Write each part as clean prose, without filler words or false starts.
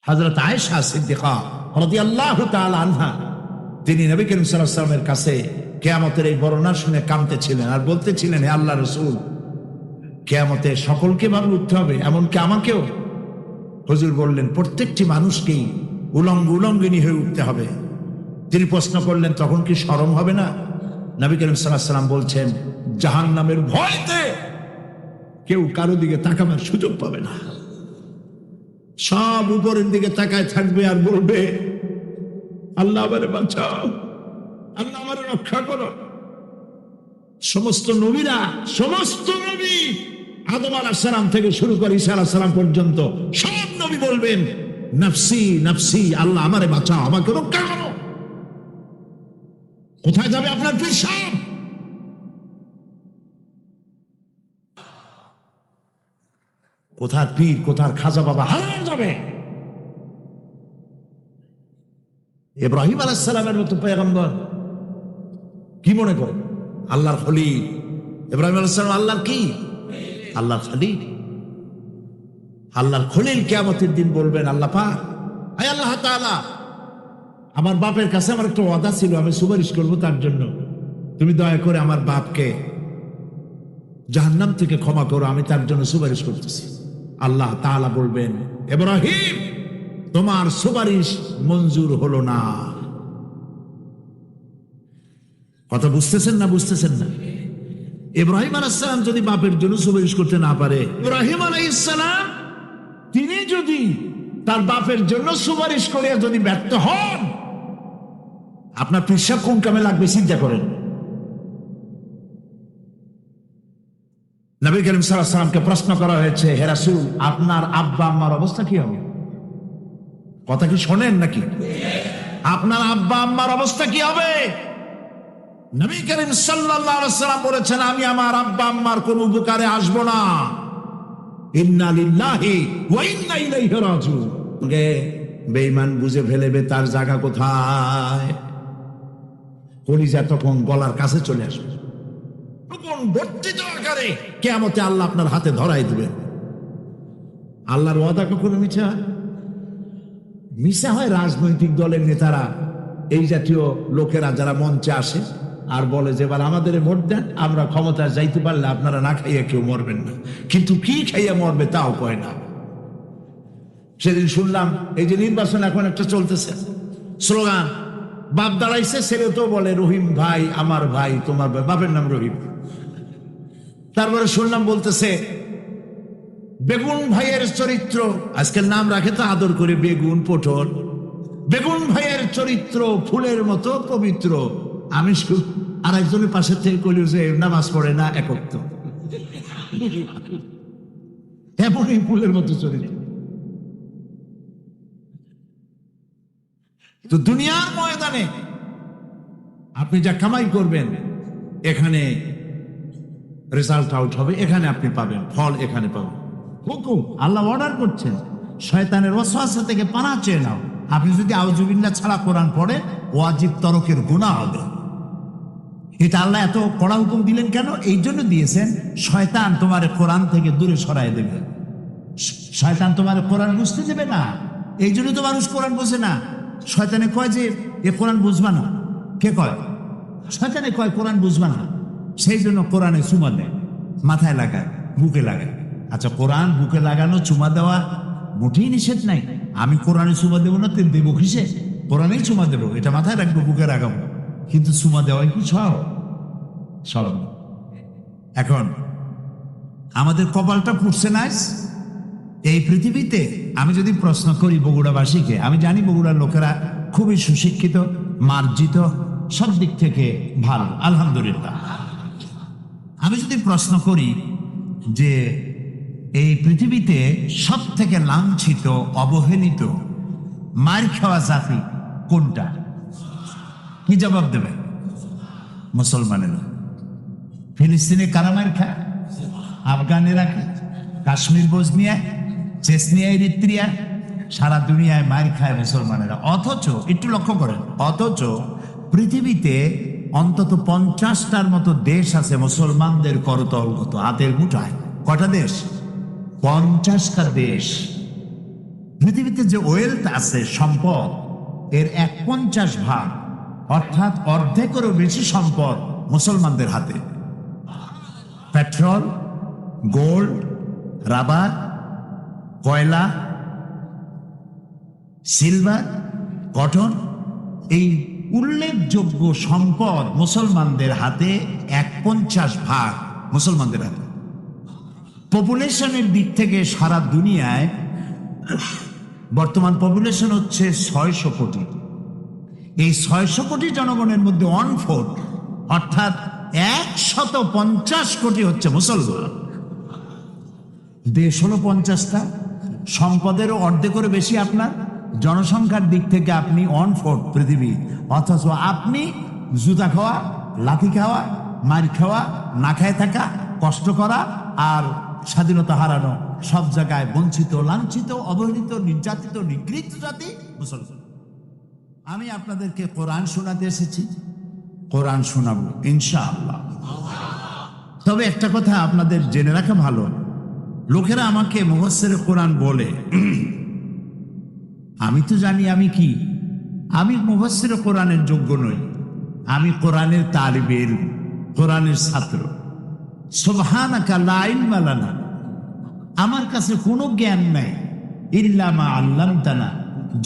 হযরত আয়েশা সিদ্দিকা রাদিয়াল্লাহু তাআলা আনহা, তিনি নবী করিম সাল্লাল্লাহু আলাইহি ওয়াসাল্লামের কাছে কিয়ামতের এই বর্ণনা শুনে কাঁদতেছিলেন আর বলতেছিলেন, হে আল্লাহর রাসূল, কিয়ামতে সকলকে ভাবে উঠতে হবে, এমনকি আমাকেও? হুজুর বললেন, প্রত্যেকটি মানুষকেই উলঙ্গিনী হয়ে উঠতে হবে। তিনি প্রশ্ন করলেন, তখন কি শরম হবে না? নবী করিম সাল্লাল্লাহু আলাইহি ওয়াসাল্লাম বলছেন, জাহান্নামের ভয়তে কেউ কারো দিকে তাকাবার সুযোগ পাবে না। সব উপরের দিকে তাকায় থাকবে আর বলবে, আল্লাহ আমারে বাঁচাও, আল্লাহ আমারে রক্ষা করো। সমস্ত নবী আদম আলাইহিস সালাম থেকে শুরু করে ঈসা আলাইহিস সালাম পর্যন্ত সব নবী বলবেন, নফসি নফসি, আল্লাহ আমারে বাঁচাও, আমাকে রক্ষা করো। কোথায় যাবে আপনার পীর সাহেব? কোথার পীর, কোথার খাজা বাবা হারানো যাবে? ইব্রাহিম আলাইহিস সালামের মতো পয়গম্বর কি মনে করে? আল্লাহর খলিল। ইব্রাহিম আলাইহিস সালাম আল্লাহর কি? আল্লাহর খলিল। আল্লাহর খলিল কিয়ামতের দিন বলবেন, আল্লাহ পাক, আয় আল্লাহ তাআলা, আমার বাপের কাছে আমার একটা ওয়াদা ছিল, আমি সুপারিশ করব তার জন্য, তুমি দয়া করে আমার বাপকে জাহান্নাম থেকে ক্ষমা করো, আমি তার জন্য সুপারিশ করতেছি। আল্লাহ তাআলা বলবেন, ইব্রাহিম, তোমার সুপারিশ মঞ্জুর হলো না। কথা বুঝতেছেন না? বুঝতেছেন না? ইব্রাহিম আলাইহিস সালাম যদি বাপের জন্য সুপারিশ করতে না পারে, ইব্রাহিম আলাইহিস সালাম তিনি যদি তার বাপের জন্য সুপারিশ করে যদি ব্যর্থ হন, আপনার পীর সাহেব কোন কামে লাগবে চিন্তা করেন। নবী করিম সাল্লাল্লাহু আলাইহি ওয়াসাল্লামকে প্রশ্ন করা হয়েছে, হে রাসূল, আপনার আব্বা আম্মার অবস্থা কি হবে? কথা কি শোনেন নাকি? আপনার আব্বা আম্মার অবস্থা কি হবে? নবী করিম সাল্লাল্লাহু আলাইহি ওয়াসাল্লাম বলেছেন, আমি আমার আব্বা আম্মার কোন উপকারে আসব না। ইন্না লিল্লাহি ওয়া ইন্না ইলাইহি রাজিউন। বেঈমান বুঝে ফেলবে তার জায়গা কোথায়, কলিজা তখন গলার কাছে চলে আসবে, তখন বর্ধিত আকারে কিয়ামতে আল্লাহ আপনার হাতে ধরাই দিবেন। আল্লাহর ওয়াদা কখনো মিথ্যা হয়? মিথ্যা হয় রাজনৈতিক দলের নেতারা, এই জাতীয় লোকেরা যারা মঞ্চে আসে আর বলে যে এবার আমাদের ভোট দেন, আমরা ক্ষমতায় যাইতে পারলে আপনারা না খাইয়া কেউ মরবেন না, কিন্তু কি খাইয়া মরবে তাও কয় না। সেদিন শুনলাম, এই যে নির্বাচন এখন একটা চলতেছে, স্লোগান, বাপ দাঁড়াইছে, ছেলে তো বলে রহিম ভাই আমার ভাই, তোমার ভাই, বাপের নাম রহিম। তারপরে শুনলাম বলতেছে, বেগুন ভাইয়ের চরিত্র, আজকের নাম রাখে তো আদর করে, বেগুন পটল, বেগুন ভাইয়ের চরিত্র ফুলের মতো পবিত্র। আমি আর একজনের পাশে থেকে কইল যে নামাজ পড়ে না, একত্র, এমনই ফুলের মতো চরিত্র। তো দুনিয়ার ময়দানে আপনি যা কামাই করবেন, এখানে রেজাল্ট আউট হবে, এখানে আপনি পাবেন ফল, এখানে পাবেন। হুকুম, আল্লাহ অর্ডার করছেন, শয়তানের ওয়াসওয়াসা থেকে পানা চেয়ে নাও। আপনি যদি আউযুবিল্লাহ ছাড়া কোরআন পড়েন, ওয়াজিব তরকের গুনাহ হবে। এটা আল্লাহ এত কড়া হুকুম দিলেন কেন? এই জন্য দিয়েছেন, শয়তান তোমার কোরআন থেকে দূরে সরাই দেবে। শয়তান তোমার কোরআন বুঝতে দেবে না, এই জন্য তো মানুষ কোরআন বোঝে না। শয়তানে কয় যে এ কোরআন বুঝবা না। কে কয়? শয়তানে কয় কোরআন বুঝবা না, সেই জন্য কোরআনে চুমা দেয়, মাথায় লাগায়, বুকে লাগায়। আচ্ছা, কোরআন বুকে লাগানো চুমা দেওয়া মোটেই নিষেধ নাই। আমি কোরআনে চুমা দেবো না, তেল দেবো কিসে? কোরআনেই চুমা দেবো, এটা মাথায় রাখবো, বুকে রাখাবো, কিন্তু চুমা দেওয়াই কি সরব? এখন আমাদের কপালটা ফুটছে না এই পৃথিবীতে। আমি যদি প্রশ্ন করি বগুড়াবাসীকে, আমি জানি বগুড়ার লোকেরা খুবই সুশিক্ষিত, মার্জিত, সব দিক থেকে ভালো, আলহামদুলিল্লাহ। আমি যদি প্রশ্ন করি যে এই পৃথিবীতে সব থেকে লাঞ্ছিত, অবহেলিত, মার খাওয়া জাতি কোনটা, কি জবাব দেবে? মুসলমানেরা। ফিলিস্তিনে কারা মার খায়? আফগানেরা খায়, কাশ্মীর, বসনিয়া, চেচনিয়া, এরিত্রিয়া, সারা দুনিয়ায় মার খায় মুসলমানেরা। অথচ একটু লক্ষ্য করেন, অথচ পৃথিবীতে অন্তত 50টার মতো দেশ আছে মুসলমানদের করতলগত, হাতের মুঠায়। কটা দেশ? 50টা দেশ। পৃথিবীতে যে ওয়েলথ আছে, সম্পদ, এর 1/50 অর্থাৎ অর্ধেকেরও বেশি সম্পদ মুসলমানদের হাতে। পেট্রোল, গোল্ড, রাবার, কয়লা, সিলভার, কটন, এই উল্লেখযোগ্য সম্পদ মুসলমানদের হাতে। 1/50 মুসলমানদের হাতে। পপুলেশনের দিক থেকে সারা দুনিয়ায় বর্তমান পপুলেশন হচ্ছে 600 কোটি। এই 600 কোটি জনগণের মধ্যে 1/4 অর্থাৎ 150 কোটি হচ্ছে মুসলমান। দেশ হলো 50টা, সম্পদেরও অর্ধেকেরও বেশি আপনার। জনসংখ্যার দিক থেকে আপনি 1/4 পৃথিবী, অথচ আপনি জুতা খাওয়া, লাথি খাওয়া, মার খাওয়া, না খায় থাকা, কষ্ট করা আর স্বাধীনতা হারানো, সব জায়গায় বঞ্চিত, লাঞ্ছিত, অবহেলিত, নির্যাতিত, নিগৃহীত জাতি মুসলমান। আমি আপনাদেরকে কোরআন শোনাতে এসেছি, কোরআন শোনাবো ইনশাআল্লাহ। তবে একটা কথা আপনাদের জেনে রাখা ভালো, লোকেরা আমাকে মুফাসসিরে কোরআন বলে, আমি তো জানি আমি কি, আমি মুফাসসিরে কোরআনের যোগ্য নই। আমি কোরআনের তালিবে ইলম, কোরআনের ছাত্র। সুবহানাকা লা ইলমা লানা, আমার কাছে কোনো জ্ঞান নাই, ইল্লা মা আল্লামতানা,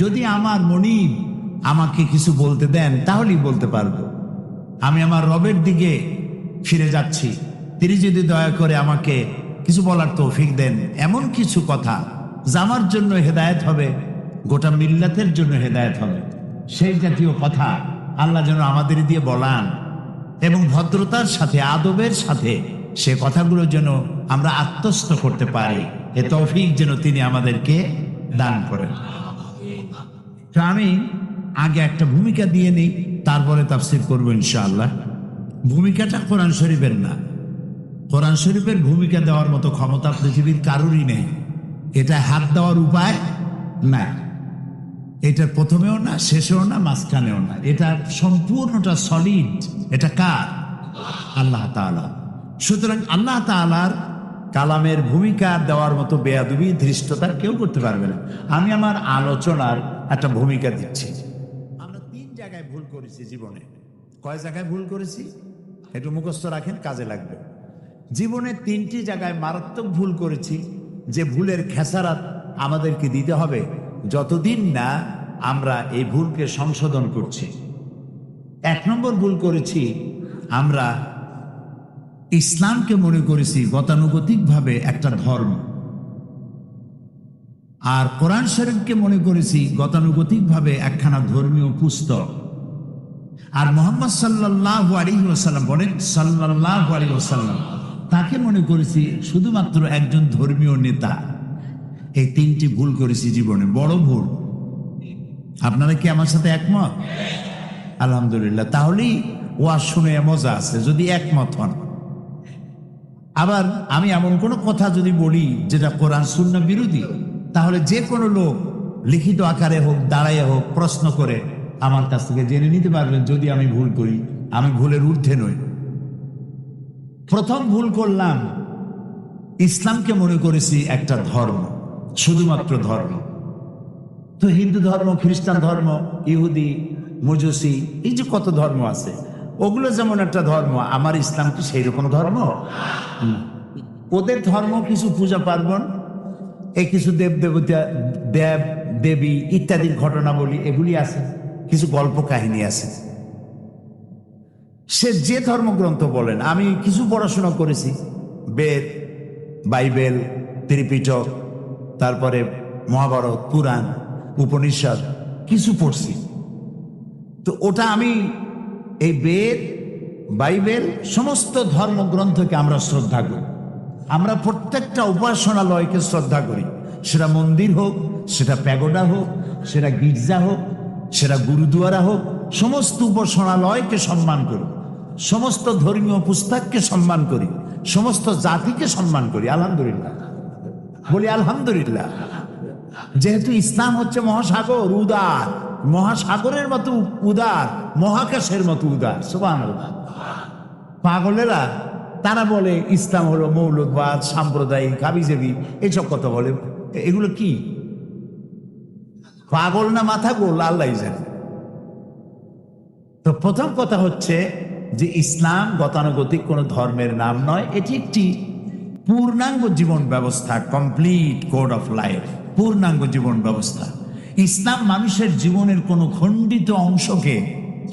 যদি আমার মনিব আমাকে কিছু বলতে দেন তাহলেই বলতে পারবো। আমি আমার রবের দিকে ফিরে যাচ্ছি, তিনি যদি দয়া করে আমাকে কিছু বলার তৌফিক দেন, এমন কিছু কথা যা আমার জন্য হেদায়েত হবে, গোটা মিল্লাতের জন্য হেদায়েত হবে, সেই জাতীয় কথা আল্লাহ যেন আমাদের দিয়ে বলান, এবং ভদ্রতার সাথে, আদবের সাথে সে কথাগুলো যেন আমরা আত্মস্থ করতে পারি, এ তৌফিক যেন তিনি আমাদেরকে দান করেন। তো আমি আগে একটা ভূমিকা দিয়ে নিই, তারপরে তাফসীর করবো ইনশাআল্লাহ। ভূমিকাটা কোরআন শরীফের না, কোরআন শরীফের ভূমিকা দেওয়ার মতো ক্ষমতা পৃথিবীর কারোরই নেই। এটা হাত দেওয়ার উপায় না, এটা প্রথমেও না, শেষেও না, মাঝখানেও না, এটা সম্পূর্ণটা সলিড। এটা কার? আল্লাহ তাআলা। সুতরাং আল্লাহ তাআলার কালামের ভূমিকা দেওয়ার মতো বেয়াদবি, ধৃষ্টতা কেউ করতে পারবে না। আমি আমার আলোচনার একটা ভূমিকা দিচ্ছি। আমরা 3 জায়গায় ভুল করেছি জীবনে। কয় জায়গায় ভুল করেছি একটু মুখস্থ রাখেন, কাজে লাগবে। জীবনে 3টি জায়গায় মারাত্মক ভুল করেছি, যে ভুলের খেসারাত আমাদেরকে দিতে হবে যতদিন না আমরা এই ভুলকে সংশোধন করছি। 1 নম্বর ভুল করেছি, আমরা ইসলামকে মনে করেছি গতানুগতিকভাবে একটা ধর্ম, আর কোরআন শরীফকে মনে করেছি গতানুগতিকভাবে একখানা ধর্মীয় পুস্তক। আর মুহাম্মদ সাল্লাল্লাহু আলাইহি ওয়াসাল্লাম বলেন, সাল্লাল্লাহু আলাইহি ওয়াসাল্লাম, তাকে মনে করেছি শুধুমাত্র একজন ধর্মীয় নেতা। এই 3টি ভুল করেছি জীবনে, বড় ভুল। আপনারা কি আমার সাথে একমত? আলহামদুলিল্লাহ, তাহলেই ওয়াজ শুনে মজা আছে যদি একমত হন। আবার আমি এমন কোনো কথা যদি বলি যেটা কোরআন সুন্নাহ বিরোধী, তাহলে যে কোনো লোক লিখিত আকারে হোক, দাঁড়াইয়া হোক, প্রশ্ন করে আমার কাছ থেকে জেনে নিতে পারবেন যদি আমি ভুল করি। আমি ভুলের ঊর্ধ্বে নই। প্রথম ভুল করলাম, ইসলামকে মনে করেছি একটা ধর্ম, শুধুমাত্র ধর্ম। তো হিন্দু ধর্ম, খ্রিস্টান ধর্ম, ইহুদি, মজুসি, এই যে কত ধর্ম আছে, ওগুলো যেমন একটা ধর্ম, আমার ইসলাম কি সেই রকম ধর্ম? ওদের ধর্ম কিছু পূজা পার্বণ, এই কিছু দেব দেবতা, দেব দেবী ইত্যাদির ঘটনা বলি, এগুলি আছে, কিছু গল্প কাহিনী আছে। সে যে ধর্মগ্রন্থ বলেন, আমি কিছু পড়াশোনা করেছি, বেদ, বাইবেল, ত্রিপিটক, তারপরে মহাভারত, পুরাণ, উপনিষদ কিছু পড়ছি। তো ওটা আমি এই বেদ, বাইবেল, সমস্ত ধর্মগ্রন্থকে আমরা শ্রদ্ধা করি। আমরা প্রত্যেকটা উপাসনালয়কে শ্রদ্ধা করি, সেটা মন্দির হোক, সেটা প্যাগোডা হোক, সেটা গির্জা হোক, সেটা গুরুদুয়ারা হোক, সমস্ত উপাসনালয়কে সম্মান করি, সমস্ত ধর্মীয় পুস্তককে সম্মান করি, সমস্ত জাতিকে সম্মান করি। আলহামদুলিল্লাহ বলি, আলহামদুলিল্লাহ। যেহেতু ইসলাম হচ্ছে মহাসাগর, উদার, মহাসাগরের মতো উদার, মহাকাশের মতো উদার। সুবহানাল্লাহ। পাগলেরা তারা বলে ইসলাম হলো মৌলবাদ, সাম্প্রদায়িক, হাবিজাবি, এইসব কথা বলে। এগুলো কি? পাগল না মাথা গোল আল্লাহ জানে। তো প্রথম কথা হচ্ছে যে ইসলাম গতানুগতিক কোনো ধর্মের নাম নয়, এটি একটি পূর্ণাঙ্গ জীবন ব্যবস্থা, কমপ্লিট কোড অফ লাইফ, পূর্ণাঙ্গ জীবন ব্যবস্থা। ইসলাম মানুষের জীবনের কোনো খণ্ডিত অংশকে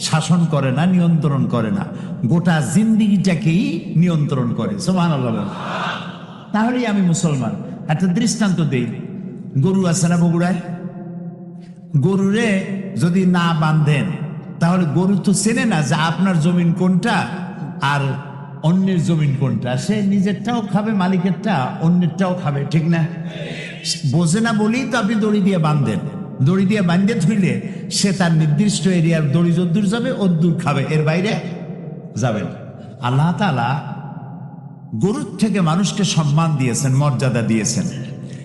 শাসন করে না, নিয়ন্ত্রণ করে না, গোটা জিন্দিগিটাকেই নিয়ন্ত্রণ করে। সুবহানাল্লাহ। তাহলেই আমি মুসলমান। একটা দৃষ্টান্ত দেই, গরু আছে না বগুড়ায়, গরুরে যদি না বাঁধেন তাহলে গরু তো চেনে না যে আপনার জমিন কোনটা আর অন্যের জমিন কোনটা। সে নিজেরটাও খাবে, মালিকেরটা, অন্যেরটাও খাবে, ঠিক না? বোঝে না বলেই তো আপনি দড়ি দিয়ে বাঁধেন। দড়ি দিয়ে বাঁধে ধুইলে সে তার নির্দিষ্ট এরিয়ার দড়ি যদ্দূর যাবে অদ্দূর খাবে, এর বাইরে যাবে না। আল্লাহ তাআলা গরুর থেকে মানুষকে সম্মান দিয়েছেন, মর্যাদা দিয়েছেন,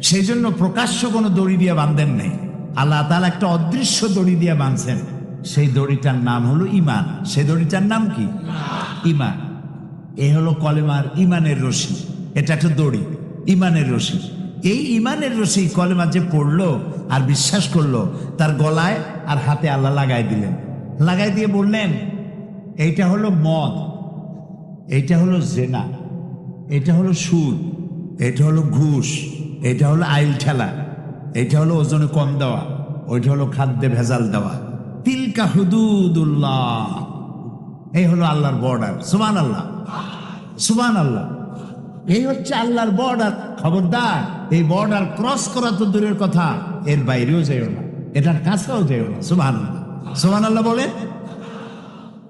সেই জন্য প্রকাশ্য কোনো দড়ি দিয়ে বাঁধেন নেই। আল্লাহ তাআলা একটা অদৃশ্য দড়ি দিয়ে বাঁধছেন, সেই দড়িটার নাম হলো ইমান। সেই দড়িটার নাম কি? ইমান। এ হলো কলেমার ইমানের রশি, এটা একটা দড়ি, ইমানের রশি। এই ইমানের রশি কলেমা যে পড়লো আর বিশ্বাস করলো, তার গলায় আর হাতে আল্লাহ লাগাই দিলেন। লাগাই দিয়ে বললেন, এইটা হলো মদ, এইটা হলো জেনা, এটা হলো সুদ, এটা হলো ঘুষ, এটা হলো আইল ঠেলা, এটা হলো ওজনে কম দেওয়া, ওইটা হলো খাদ্যে ভেজাল দেওয়া। তিলকা হুদুদুল্লাহ, এই হলো আল্লাহর বর্ডার। সুবহানাল্লাহ, সুবহানাল্লাহ। এই হচ্ছে আল্লাহর বর্ডার। খবরদার, এই বর্ডার ক্রস করা তো দূরের কথা, এর বাইরেও যাইও না, এটার কাছেও যাইও না। সুবহানাল্লাহ, সুবহানাল্লাহ বলে।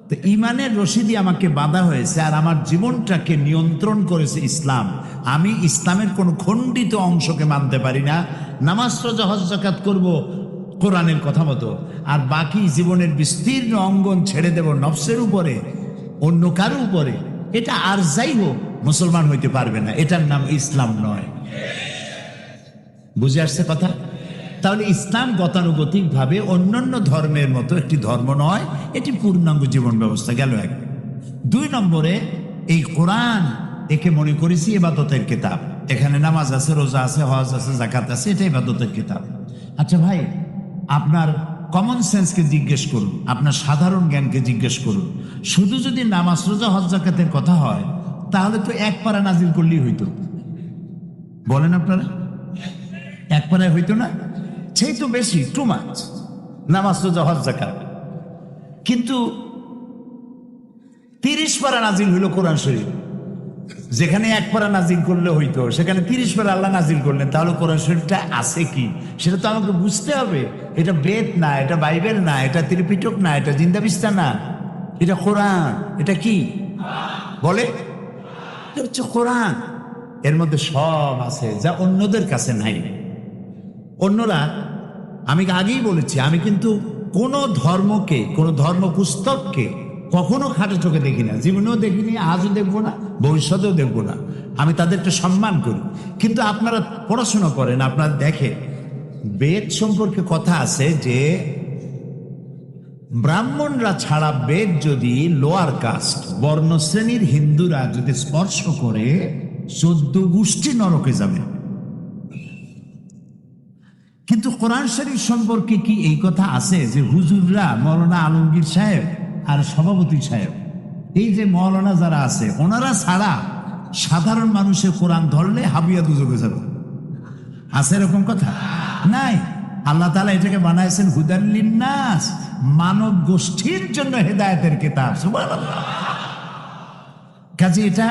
তো ইমানের রশিদি আমাকে বাঁধা হয়েছে আর আমার জীবনটাকে নিয়ন্ত্রণ করেছে ইসলাম। আমি ইসলামের কোন খণ্ডিত অংশকে মানতে পারি না। নামাজ, রোজা, হজ, যাকাত করব কোরআনের কথা মতো, আর বাকি জীবনের বিস্তীর্ণ অঙ্গন ছেড়ে দেব নফসের উপরে, অন্য কারো উপরে। এটা আর যাই হোক মুসলমান হইতে পারবে না, এটার নাম ইসলাম নয়। বুঝে আসছে কথা? তাহলে ইসলাম গতানুগতিক ভাবে অন্যান্য ধর্মের মতো একটি ধর্ম নয়, এটি পূর্ণাঙ্গ জীবন ব্যবস্থা। গেল এক। 2 নম্বরে, এই কোরআন একে মনে করেছি ইবাদতের কিতাব। এখানে নামাজ আছে, রোজা আছে, হজ আছে, যাকাত আছে, এটা ইবাদতের কিতাব। আচ্ছা ভাই, আপনার কমন সেন্সকে জিজ্ঞেস করুন, আপনার সাধারণ জ্ঞানকে জিজ্ঞেস করুন। শুধু যদি নামাজ, রোজা, হজ, যাকাতের কথা হয় তাহলে তো এক পারা নাজিল করলেই হইতো। বলেন আপনারা, এক পারায় হইতো না? সেই তো বেশি, টু মাচ, নামাজ, রোজা, হজ, যাকাত। কিন্তু 30 পারা নাজিল হইল কোরআন শরীফ। যেখানে এক পারা নাজিল করলে হইতো, সেখানে 30 পারা আল্লাহ নাজিল করলেন। তাহলে কোরআন শরীফটা আছে কি সেটা তো আমাকে বুঝতে হবে। এটা বেদ না, এটা বাইবেল না, এটা ত্রিপিটক না, এটা জিন্দাবিস্তা না, এটা কোরআন। এটা কি বলে? এটা হচ্ছে কোরআন। এর মধ্যে সব আছে যা অন্যদের কাছে নাই। অন্যরা, আমি আগেই বলেছি, আমি কিন্তু কোনো ধর্মকে, কোনো ধর্ম পুস্তককে কখনো খাটো চোখে দেখি না, জীবনেও দেখিনি, আজও দেখবো না, ভবিষ্যতেও দেখবো না। আমি তাদেরকে সম্মান করি। কিন্তু আপনারা পড়াশোনা করেন, আপনারা দেখেন বেদ সম্পর্কে কথা আছে যে ব্রাহ্মণরা ছাড়া বেদ যদি লোয়ার কাস্ট, বর্ণশ্রেণীর হিন্দুরা যদি স্পর্শ করে 14 গোষ্ঠী নরকে যাবে। কিন্তু কোরআন শরীফ সম্পর্কে কি এই কথা আছে যে হুজুররা, মৌলানা আলমগীর সাহেব আর সভাপতি সাহেব, এই যে মৌলানা যারা আছে, ওনারা ছাড়া সাধারণ মানুষের কোরআন ধরলে হাবিয়া দুজকে যাবে? আছে এরকম কথা? নাই। আল্লাহ তাআলা এটাকে বানাইছেন হুদাল লিন্নাস, মানব গোষ্ঠীর জন্য হেদায়েতের কিতাব। সুবহানাল্লাহ। কাজে এটা,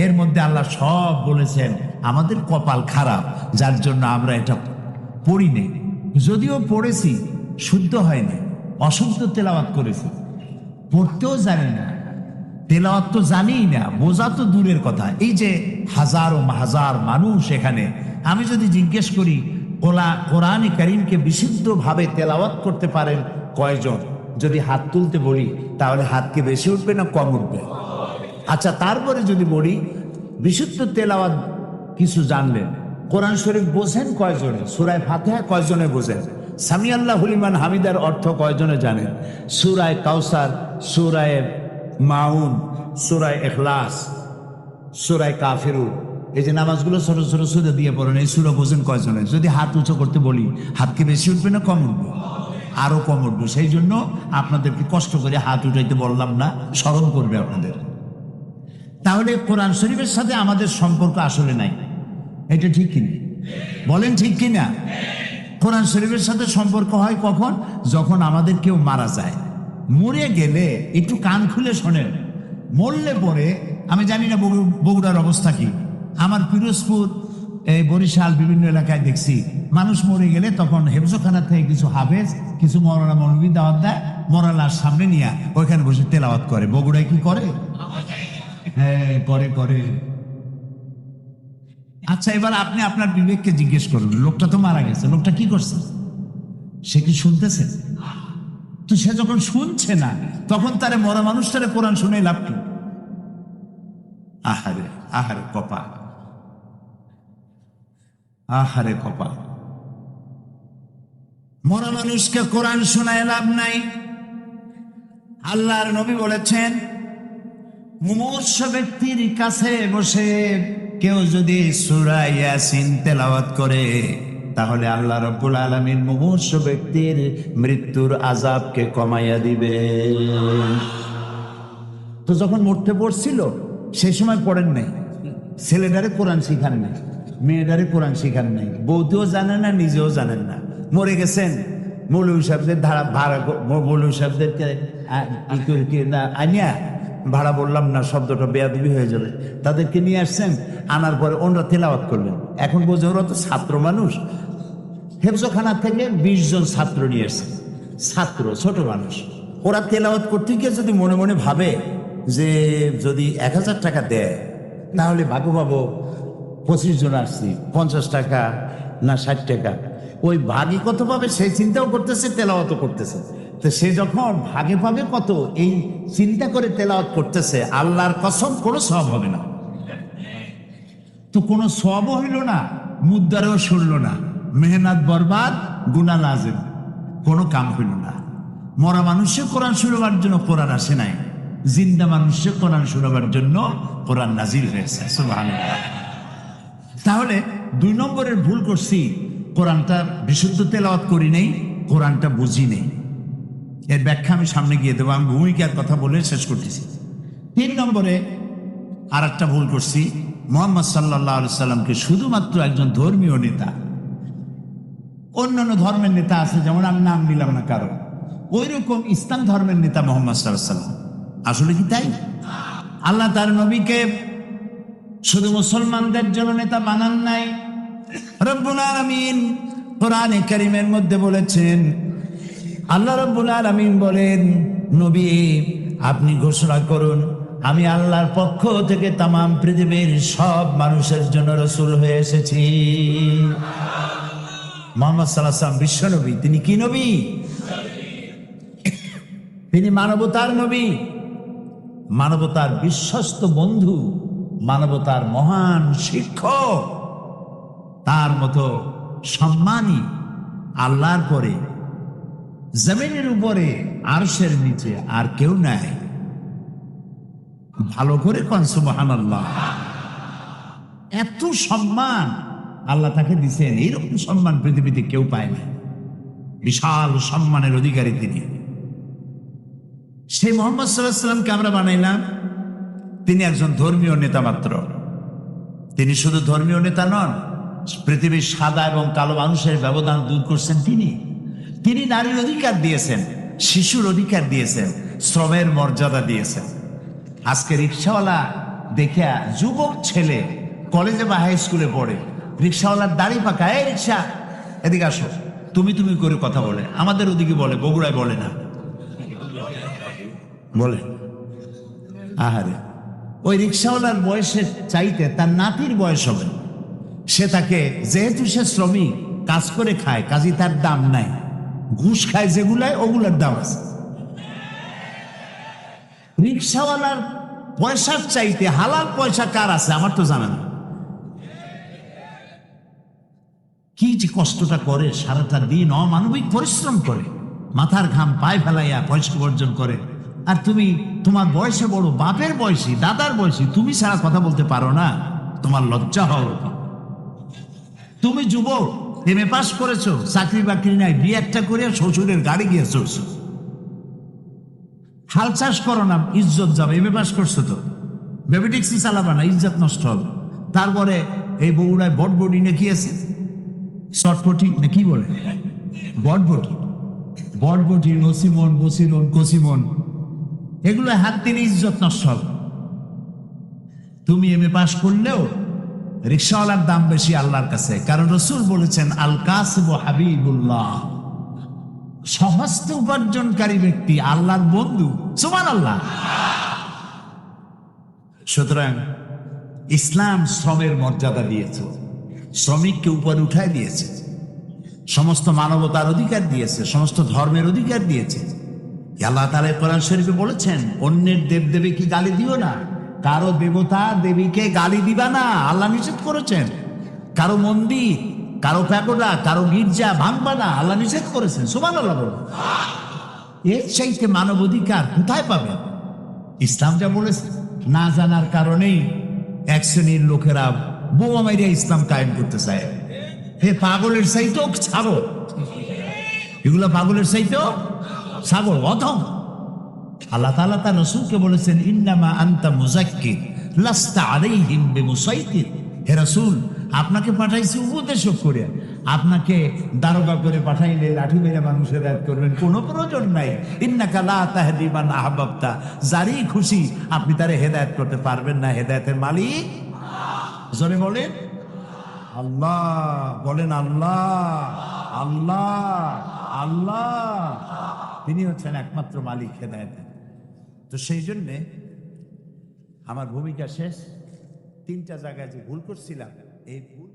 এর মধ্যে আল্লাহ সব বলেছেন। আমাদের কপাল খারাপ যার জন্য আমরা এটা পড়ি নেই, যদিও পড়েছি শুদ্ধ হয়নি, অশুদ্ধ তেলাওয়াত করেছি, পড়তেও জানি না, তেলাওয়াত তো জানিই না, বোঝা তো দূরের কথা। এই যে হাজার ও হাজার মানুষ এখানে, আমি যদি জিজ্ঞেস করি কোরআনে কারীমকে বিশুদ্ধভাবে তেলাওয়াত করতে পারেন কয়জন, যদি হাত তুলতে বলি তাহলে হাত কি বেশি উঠবে না কম উঠবে? আচ্ছা, তারপরে যদি বলি বিশুদ্ধ তেলাওয়াত কিছু জানলেন, কোরআন শরীফ বোঝেন কয়জনে, সূরা ফাতিহা কয়জনে বোঝেন, সামি আল্লাহু লিমান হামিদার অর্থ কয়জনে জানেন, সূরা কাউসার, সূরা মাউন, সূরা ইখলাস, সূরা কাফিরুন, এই যে নামাজগুলো ছোট ছোট সুরে দিয়ে পড়েন, এই সুরা বোঝেন কয়জনের? যদি হাত উঁচু করতে বলি, হাত কি বেশি উঠবে না কম উঠবে? আরো কম উঠবে। সেই জন্য আপনাদেরকে কষ্ট করে হাত উঠাইতে বললাম না, স্মরণ করবে আপনাদের। তাহলে কোরআন শরীফের সাথে আমাদের সম্পর্ক আসলে নাই, এটা ঠিক কিনা? বলেন ঠিক কিনা? কোরআন শরীফের সাথে সম্পর্ক হয় কখন? যখন আমাদের কেউ মারা যায়। মরে গেলে একটু কান খুলে শোনেন, মরলে পরে আমি জানি না বগুড়ার অবস্থা কি, আমার পিরোজপুর, এই বরিশাল বিভিন্ন এলাকায় দেখছি মানুষ মরে গেলে তখন হেফজখানা থেকে কিছু হাফেজ, কিছু মৌলানা মৌলবী দাওয়াত দেয়, মরা লাশ সামনে নিয়ে ওইখানে বসে তেলাওয়াত করে। বগুড়ায় কি করে? হ্যাঁ, করে করে। আচ্ছা, এবার আপনি আপনার বিবেককে জিজ্ঞেস করুন, লোকটা তো মারা গেছে, লোকটা কি করছে? সে কি শুনতেছে? তো সে যখন শুনছে না, তখন তারে মরা মানুষটারে কোরআন শুনে লাভ কি? আহারে আহারে কপাল, আহারে কপাল। মরা মানুষকে কোরআন শোনায় লাভ নাই। আল্লাহর নবী বলেছেন, মুমূর্ষ ব্যক্তির কাছে বসে কেউ যদি সূরা ইয়াসিন তেলাওয়াত করে, তাহলে আল্লাহ রাব্বুল আলামিন মুমূর্ষ ব্যক্তির মৃত্যুর আযাবকে কমাইয়া দিবে। তো যখন মরতে পড়ছিল সেই সময় পড়েন নাই, ছেলেটারে কোরআন শিখান নাই, মেয়েটারে কোরআন শিখান নাই, বউতেও জানেন না, নিজেও জানেন না, মরে গেছেন। মৌলভী সাহেবদের মৌলভী সাহেবদেরকে আনিয়া, ভাড়া বললাম না, শব্দটা বেয়াদবি হয়ে যাবে, তাদেরকে নিয়ে আসছেন, আনার পরে ওনারা তেলাওয়াত করলেন। এখন বোঝে ওরা তো ছাত্র মানুষ, হেফজখানা থেকে 20 জন ছাত্র নিয়ে আসছে, ছাত্র ছোট মানুষ। ওরা তেলাওয়াত করতে গিয়ে যদি মনে মনে ভাবে যে যদি 1000 টাকা দেয় তাহলে ভাগো পাবো, 25 জন আসছি, 50 টাকা না 60 টাকা, ওই ভাগে কত পাবে সেই চিন্তাও করতেছে, তেলাওয়াত করতেছে। তো সে যখন ভাগে পাবে কত এই চিন্তা করে তেলাওয়াত করতেছে, আল্লাহর কসম কোনো সওয়াব হবে না। তো কোনো সওয়াবও হইল না, মুদ্রাও শুনল না, মেহনত বরবাদ, গুনাহ লাজিম, কোনো কাম হইল না। মরা মানুষের কোরআন শুনবার জন্য কোরআন আসে নাই, জিন্দা মানুষের কোরআন শুনবার জন্য কোরআন নাজিল হয়েছে। সুবহানাল্লাহ। তাহলে 2 নম্বরের ভুল করছি, কোরআনটা বিশুদ্ধ তেলাওয়াত করি নেই, কোরআনটা বুঝি নেই। এর ব্যাখ্যা আমি সামনে গিয়ে দেবো, আমি ভূমিকার কথা বলে শেষ করতেছি। 3 নম্বরে আর একটা ভুল করছি, মুহাম্মদ সাল্লাল্লাহু আলাইহি সাল্লামকে শুধুমাত্র একজন ধর্মীয় নেতা, অন্যান্য ধর্মের নেতা আছে যেমন আমি নাম নিলাম না কারণ, ওই রকম ইসলাম ধর্মের নেতা মুহাম্মদ সাল্লাল্লাহু আলাইহি সাল্লাম। আসলে কি তাই? আল্লাহ তার নবীকে শুধু মুসলমানদের জন্য নেতা বানান নাই। রব্বুল আলামিন কোরআনে কারীমের মধ্যে বলেছেন, আল্লাহ রব্বুল আলামিন বলেন, নবী আপনি ঘোষণা করুন, আমি আল্লাহর পক্ষ থেকে তামাম পৃথিবীর সব মানুষের জন্য রাসূল হয়ে এসেছি। মুহাম্মদ সাল্লাল্লাহু আলাইহি ওয়াসাল্লাম বিশ্ব নবী। তিনি কি নবী? তিনি মানবতার নবী, মানবতার বিশ্বস্ত বন্ধু, মানবতার মহান শিক্ষক। তার মতো সম্মানী আল্লাহর পরে জমিনের উপরে আরশের নিচে আর কেউ নাই। ভালো করে কোন সুবহানাল্লাহ। এত সম্মান আল্লাহ তাকে দিয়েছেন, এইরকম সম্মান পৃথিবীতে কেউ পায় না। বিশাল সম্মানের অধিকারী তিনি। সেই মুহাম্মদ সাল্লাল্লাহু আলাইহি ওয়াসাল্লামকে আমরা বানাইলাম, তিনি একজন ধর্মীয় নেতা মাত্র। তিনি শুধু ধর্মীয় নেতা নন, পৃথিবীর সাদা এবং কালো মানুষের ব্যবধান দূর করছেন তিনি। তিনি নারীর অধিকার দিয়েছেন, শিশুর অধিকার দিয়েছেন, শ্রমের মর্যাদা দিয়েছেন। আজকে রিক্সাওয়ালা দেখে যুবক ছেলে কলেজে বা হাই স্কুলে পড়ে, রিক্সাওয়ালার দাড়ি পাকা, এই রিক্সা এদিকে আসো, তুমি তুমি করে কথা বলে। আমাদের ওদিকে বলে, বগুড়ায় বলে না, বলে আহারে। ওই রিক্সাওয়ালার বয়সের চাইতে তার নাতির বয়স হবে। সে তাকে, যেহেতু সে শ্রমিক, কাজ করে খায়, কাজী তার দাম নাই। ঘুষ খায় যেগুলায়, ওগুলার দাম আছে। রিক্সাওয়ালার পয়সার চাইতে হালাল পয়সা কার আছে আমার তো জানা না। কি যে কষ্টটা করে, সারাটা দিন অমানবিক পরিশ্রম করে, মাথার ঘাম পায়ে ফেলাইয়া পয়সা উপার্জন করে। আর তুমি তোমার বয়সে বড়, বাপের বয়সী, দাদার বয়সী, তুমি ছাড়া কথা বলতে পারো না। তোমার লজ্জা হওয়া উচিত। তুমি যুবক, এমএ পাস করেছো, চাকরি বাকরি নাই, বিয়ে একটা করে শ্বশুরের গাড়ি গিয়ে চড়ছো। হাল চাষ করো না, ইজ্জত যাবে। এমএ পাস করছো তো, বেবি ট্যাক্সি চালাবা না, ইজ্জত নষ্ট হবে। তারপরে এই বগুড়ায় বটবটি না কি আছে, শর্টপটি না কি বলে, বটবটি নসিমন, বসিরন, কসিমন, এগুলো হাত দিলে ইজ্জত নষ্ট হবে। তুমি এমএ পাস করলেও রিকশাওয়ালার দাম বেশি আল্লাহর কাছে, কারণ রসুল বলেছেন আল কাসিব হাবিবুল্লাহ, সহস্তে উপার্জনকারী ব্যক্তি আল্লাহর বন্ধু। সুবহানাল্লাহ। সুতরাং ইসলাম শ্রমের মর্যাদা দিয়েছে, শ্রমিককে উপরে উঠায় দিয়েছে, সমস্ত মানবতার অধিকার দিয়েছে, সমস্ত ধর্মের অধিকার দিয়েছে। আল্লাহ তাআলা কোরআন শরীফে বলেছেন অন্যের দেবদেবীকে গালি দিও না, কারো দেবতা দেবীকে গালি দিবা না, আল্লাহ নিষেধ করেছেন। কারো মন্দির, কারো প্যাগোডা, কারো গির্জা ভাঙবা না, আল্লাহ নিষেধ করেছেন। সুবহানাল্লাহ বলুন। এর চাইতে মানব অধিকার কোথায় পাবেন? ইসলাম যা বলেছে, না জানার কারণেই এক শ্রেণীর লোকেরা বোমা মাইরিয়া ইসলাম কায়েম করতে চায়। হে পাগলের চাইতেও ছাগল, এগুলো পাগলের চাইতেও ছাগল, অধম। আল্লাহ তাআলা তার রাসূলকে বলেছেন ইন্নামা আনতা মুযাক্কির লাস্তা আলাইহিম বিমুসাইতির। হে রাসূল, আপনাকে পাঠাইছি উপদেশক করে, আপনাকে দারোগা করে পাঠাইলে লাঠি মেরে মানুষের হেদায়েত করবেন কোনো প্রয়োজন নাই। ইন্নাকা লা তাহদি মান আহবাবতা, যারই খুশি আপনি তারে হেদায়েত করতে পারবেন না, হেদায়েতের মালিক জোরে বলেন আল্লাহ, বলেন আল্লাহ, আল্লাহ, আল্লাহ, তিনি হচ্ছেন একমাত্র মালিক হেদায়েতের। তো সেই জন্যে আমার ভূমিকা শেষ। 3টা জায়গায় যে ভুল করছিলাম, এই ভুল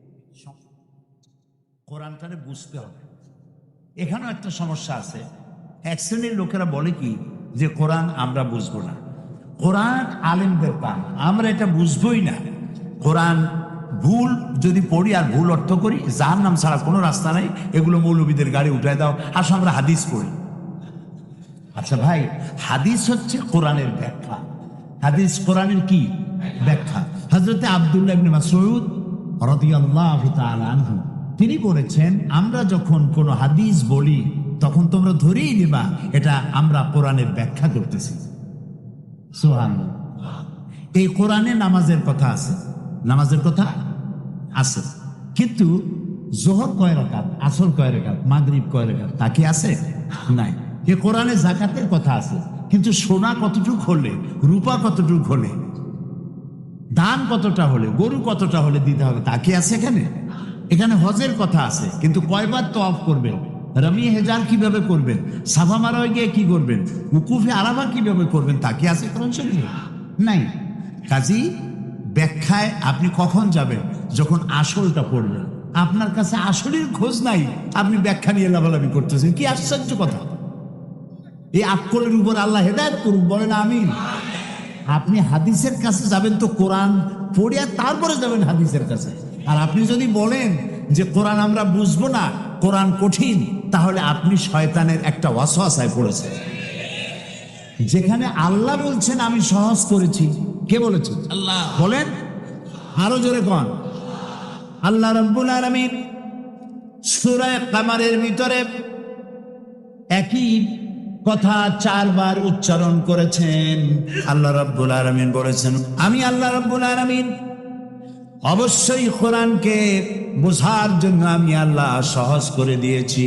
কোরআনটারে বুঝতে হবে। এখানেও একটা সমস্যা আছে। এক শ্রেণীর লোকেরা বলে কি যে কোরআন আমরা বুঝবো না, কোরআন আলেমদের কাম, আমরা এটা বুঝবোই না। কোরআন ভুল যদি পড়ি আর ভুল অর্থ করি, জাহান্নাম ছাড়া কোনো রাস্তা নাই, এগুলো মৌলবীদের গাড়ি উঠায় দাও, আসো আমরা হাদিস পড়ি। আচ্ছা ভাই, হাদিস হচ্ছে কোরআনের ব্যাখ্যা। হাদিস কোরআনের কি ব্যাখ্যা? হযরতে আব্দুল্লাহ ইবনে মাসউদ রাদিয়াল্লাহু তাআলা আনহু তিনি বলেছেন, আমরা যখন কোনো হাদিস বলি তখন তোমরা ধরেই নিবা এটা আমরা কোরআনের ব্যাখ্যা করতেছি। সুবহানাল্লাহ। এই কোরআনে নামাজের কথা আছে, নামাজের কথা আছে, কিন্তু যোহর কয় রাকাত, আসর কয় রাকাত, মাগরিব কয় রাকাত তা কি আছে? নাই। এই কোরআনে যাকাতের কথা আছে, কিন্তু সোনা কতটুক হলে, রূপা কতটুক হলে, দান কতটা হলে, গরু কতটা হলে দিতে হবে তা কি আছে এখানে? এখানে হজের কথা আছে, কিন্তু কয়বার তওয়াফ করবেন, রমি হেজার কিভাবে করবেন, সাফা মারোয় গিয়ে কি করবেন, উকুফে আরাফা কিভাবে করবেন তা কি আছে কোরআন শরীফে? নাই। কাজী ব্যাখ্যায় আপনি কখন যাবেন? যখন আসলটা পড়বেন। আপনার কাছে আসলের খোঁজ নাই, আপনি ব্যাখ্যা নিয়ে লাভালাভি করতেছেন, কি আশ্চর্য কথা! এই আক্কলের উপর আল্লাহ হেদায়েত করুন, বলেন আমিন। আপনি হাদিসের কাছে যাবেন তো কোরআন পড়িয়া তারপরে যাবেন হাদিসের কাছে। আর আপনি যদি বলেন যে কোরআন আমরা বুঝবো না, কোরআন কঠিন, তাহলে আপনি শয়তানের একটা ওয়াসওয়াসায় পড়েছেন। যেখানে আল্লাহ বলছেন আমি সহজ করেছি, কে বলেছেন? আল্লাহ। বলেন আরো জোরে কোন? আল্লাহ রাব্বুল আলামিন সূরা কামারের ভিতরে একই কথা 4 বার উচ্চারণ করেছেন। আল্লাহ রাব্বুল আলামিন বলেছেন, আমি আল্লাহ রাব্বুল আলামিন অবশ্যই কোরআনকে বোঝার জন্য আমি আল্লাহ সহজ করে দিয়েছি।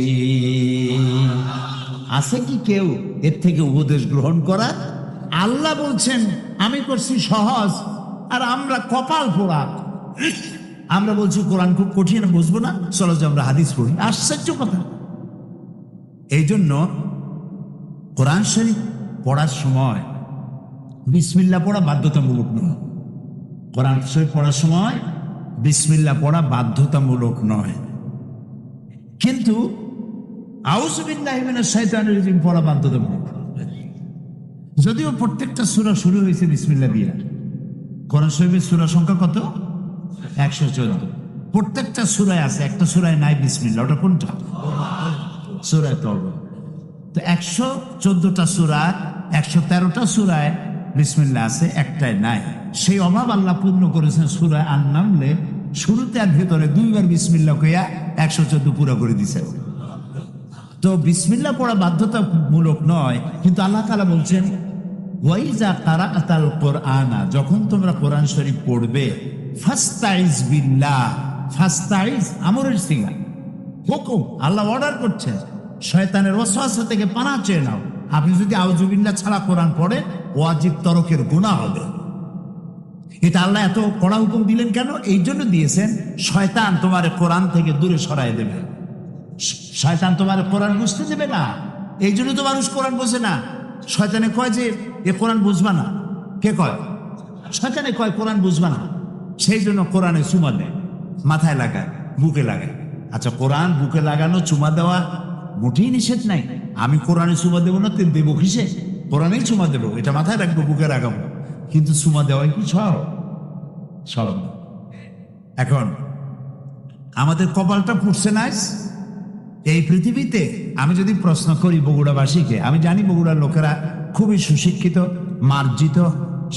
আছে কি কেউ এর থেকে উপদেশ গ্রহণ করা? আল্লাহ বলছেন আমি করছি সহজ, আর আমরা কপাল পোড়া, আমরা বলছি কোরআন খুব কঠিন, বুঝবো না, চলো যে আমরা হাদিস পড়ি। আশ্চর্য কথা। এই জন্য কোরআন শরীফ পড়ার সময় বিসমিল্লাহ পড়া বাধ্যতামূলক নয়। কোরআন শরীফ পড়ার সময় বিসমিল্লাহ পড়া বাধ্যতামূলক নয়, কিন্তু আউযু বিল্লাহি মিনাশ শাইতানির রাজিম পড়া বাধ্যতামূলক। যদিও প্রত্যেকটা সূরা শুরু হয়েছে বিসমিল্লাহ দিয়ে। কোরআন শরীফের সূরা সংখ্যা কত? 114। প্রত্যেকটা সূরায় আছে, একটা সূরায় নাই বিসমিল্লাহ। ওটা কোনটা? সূরা তওবা। তো 114টা সূরা, 113টা সূরায় বিসমিল্লাহ আছে, একটাই নাই। সেই অভাব আল্লাহ পূর্ণ করেছেন সূরা আন-নামলে শুরুতে আর ভেতরে দুইবার বিসমিল্লাহ কইয়া 114 পুরো করে দিছে। তো বিসমিল্লাহ পড়া বাধ্যতামূলক নয়, কিন্তু আল্লাহ তাআলা বলছেন ওয়াইজা কারাআতাল কুরআনা, যখন তোমরা কোরআন শরীফ পড়বে ফাস্তাইজ বিল্লাহ, ফাস্তাইজ আমরের সিগা, হুকুম, আল্লাহ অর্ডার করছেন শয়তানের ওয়াসওয়াসা থেকে পানাহ চেয়ে নাও। আপনি যদি আউযুবিল্লাহ ছাড়া কোরআন পড়েন ওয়াজিব তরকের গুনাহ হবে। এটা আল্লাহ এত কড়া হুকুম দিলেন কেন? এই জন্য দিয়েছেন শয়তান তোমার কোরআন থেকে দূরে সরায় দেবে। শয়তান তোমার কোরআন বুঝতে দেবে না, এই জন্য তো মানুষ কোরআন বোঝে না। শয়তানে কয় যে এ কোরআন বুঝবা না। কে কয়? শয়তানে কয় কোরআন বুঝবা না। সেই জন্য কোরআনে চুমা দেয়, মাথায় লাগায়, বুকে লাগায়। আচ্ছা, কোরআন বুকে লাগানো চুমা দেওয়া মোটেই নিষেধ নাই। আমি কোরআনে চুমা দেবো না, তুই দেবো কিসে? কোরআনেই চুমা দেবো, এটা মাথায় রাখবো, বুকে লাগাবো। কিন্তু চুমা দেওয়াই কি সব? এখন আমাদের কপালটা পুড়ছে না এই পৃথিবীতে। আমি যদি প্রশ্ন করি বগুড়াবাসীকে, আমি জানি বগুড়ার লোকেরা খুবই সুশিক্ষিত, মার্জিত,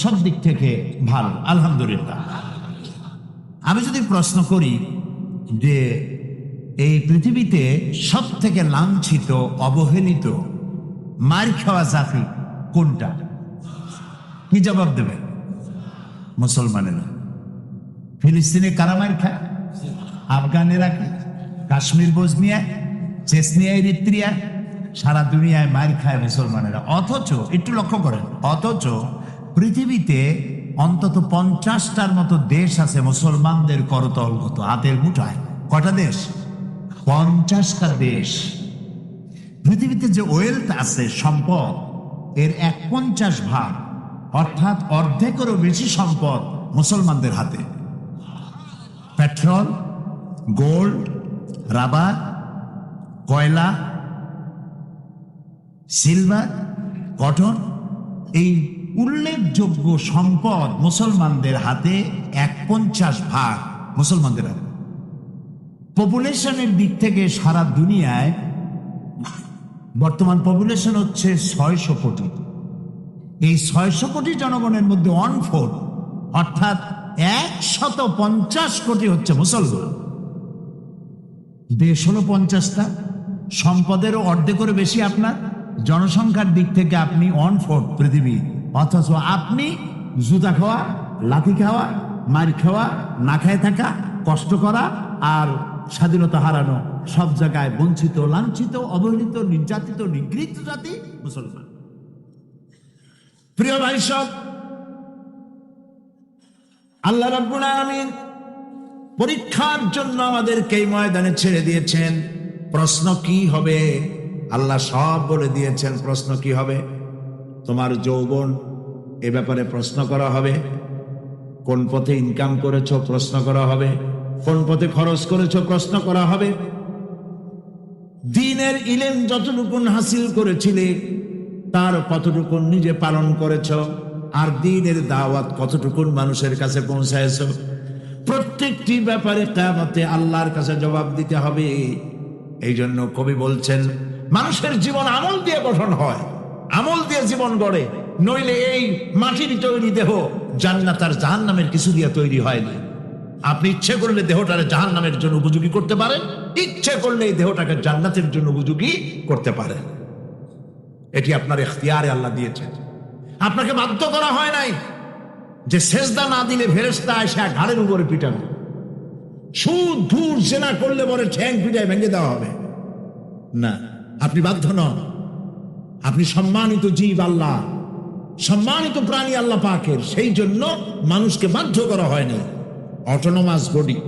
সব দিক থেকে ভালো, আলহামদুলিল্লাহ। আমি যদি প্রশ্ন করি যে এই পৃথিবীতে সব থেকে লাঞ্ছিত, অবহেলিত, মার খাওয়া জাতি কোনটা, কি জবাব দেবে? মুসলমানেরা। ফিলিস্তিনে কারা মার খায়? আফগানেরা কি? কাশ্মীর, বসনিয়া, চেচনিয়া, এরিত্রিয়া, সারা দুনিয়ায় মার খায় মুসলমানেরা। অথচ একটু লক্ষ্য করেন, অথচ পৃথিবীতে অন্তত 50টার মতো দেশ আছে মুসলমানদের করতলগত, হাতের মুঠায়। কটা দেশ? 50টা দেশ। পৃথিবীতে যে ওয়েলথ আছে, সম্পদ, এর 1/50 অর্থাৎ অর্ধেকেরও বেশি সম্পদ মুসলমানদের হাতে। পেট্রোল, গোল্ড, রাবার, কয়লা, সিলভার, কটন, এই উল্লেখযোগ্য সম্পদ মুসলমানদের হাতে। 1/50 মুসলমানদের হাতে। পপুলেশনের দিক থেকে সারা দুনিয়ায় বর্তমান পপুলেশন হচ্ছে 600 কোটি। এই 600 কোটি জনগণের মধ্যে 1/4 অর্থাৎ 150 কোটি হচ্ছে মুসলমান। দেশ হলো 50টা, সম্পদেরও অর্ধেকেরও বেশি আপনার। জনসংখ্যার দিক থেকে আপনি 1/4 পৃথিবী, অথচ আপনি জুতা খাওয়া, লাথি খাওয়া, মার খাওয়া, না খায় থাকা, কষ্ট করা আর স্বাধীনতা হারানো, সব জায়গায় বঞ্চিত, লাঞ্ছিত, অবহেলিত, নির্যাতিত, নিগৃহীত জাতি মুসলমান। প্রিয় ভাই সব, আল্লাহ রাব্বুল আলামিন পরীক্ষার জন্য আমাদেরকে এই ময়দানে ছেড়ে দিয়েছেন। প্রশ্ন কি হবে? আল্লাহ সব বলে দিয়েছেন। প্রশ্ন কি হবে? তোমার যৌবন, এ ব্যাপারে প্রশ্ন করা হবে। কোন পথে ইনকাম করেছো প্রশ্ন করা হবে। কোন পথে খরচ করেছো প্রশ্ন করা হবে। দ্বীনের ইলম যতটুকুন হাসিল করেছিলে তার কতটুকুন নিজে পালন করেছো, আর দ্বীনের দাওয়াত কতটুকুন মানুষের কাছে পৌঁছায়ছো। প্রত্যেকটি ব্যাপারে কিয়ামতে আল্লাহর কাছে জবাব দিতে হবে। এই জন্য কবি বলছেন, মানুষের জীবন আমল দিয়ে গঠন হয়, আমল দিয়ে জীবন গড়ে। নইলে এই মাটির তৈরি দেহ জান্নাত আর জাহান্নামের কিছু দিয়ে তৈরি হয়নি। আপনি ইচ্ছে করলে দেহটাকে জাহান্নামের জন্য উপযোগী করতে পারেন, ইচ্ছে করলে এই দেহটাকে জান্নাতের জন্য উপযোগী করতে পারেন। এটি আপনার ইখতিয়ারে আল্লাহ দিয়েছেন, আপনাকে বাধ্য করা হয় নাই যে সেজদা না দিলে ফেরেশতা এসে ঘাড়ের উপরে পিটাবে, সুদ ঘুষ জেনা করলে পরে ঠ্যাং পিটায় ভেঙে দেওয়া হবে না। আপনি বাধ্য নন। আপনি সম্মানিত জীব, আল্লাহ সম্মানিত প্রাণী আল্লাহ পাকের, সেই জন্য মানুষকে বাধ্য করা হয়নি। অটোনোমাস বডি,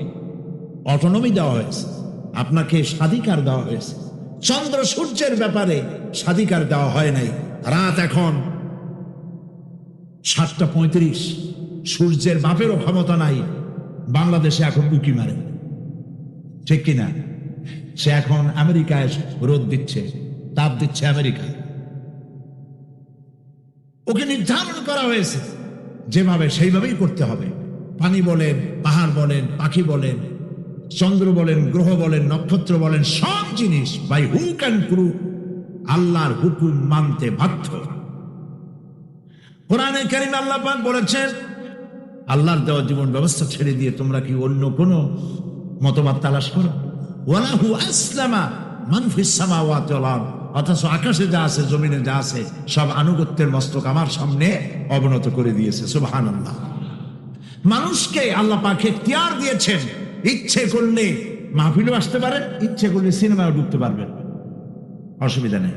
অটোনমি দেওয়া হয়েছে, আপনাকে স্বাধিকার দেওয়া হয়েছে। চন্দ্র সূর্যের ব্যাপারে স্বাধিকার দেওয়া হয় নাই। রাত এখন 7:35, সূর্যের বাপেরও ক্ষমতা নাই বাংলাদেশে এখন উকি মারে, ঠিক কিনা? সে এখন আমেরিকায় রোদ দিচ্ছে, তাপ দিচ্ছে আমেরিকায়। ওকে নির্ধারণ করা হয়েছে যেভাবে, সেইভাবেই করতে হবে। পানি বলেন, পাহাড় বলেন, পাখি বলেন, চন্দ্র বলেন, গ্রহ বলেন, নক্ষত্র বলেন, সব জিনিস বাই হুক অ্যান্ড ক্রুক আল্লাহর হুকুম মানতে বাধ্য। কোরআনে কারীমে আল্লাহ পাক বলেছেন, আল্লাহর দেওয়া জীবন ব্যবস্থা ছেড়ে দিয়ে তোমরা কি অন্য কোন মতবাদ তালাশ করো? ওয়ালাহু আসলামা মান ফিস সামাওয়াতি ওয়াল আরদ, অথচ আকাশে যা আছে জমিনে যা আছে সব আনুগত্যের মস্তক আমার সামনে অবনত করে দিয়েছে। সুবহানাল্লাহ। মানুষকে আল্লাহ পাক ইখতিয়ার দিয়েছেন, ইচ্ছে করলে মাহফিলও আসতে পারেন, ইচ্ছে করলে সিনেমাও ঢুকতে পারবেন, অসুবিধা নেই।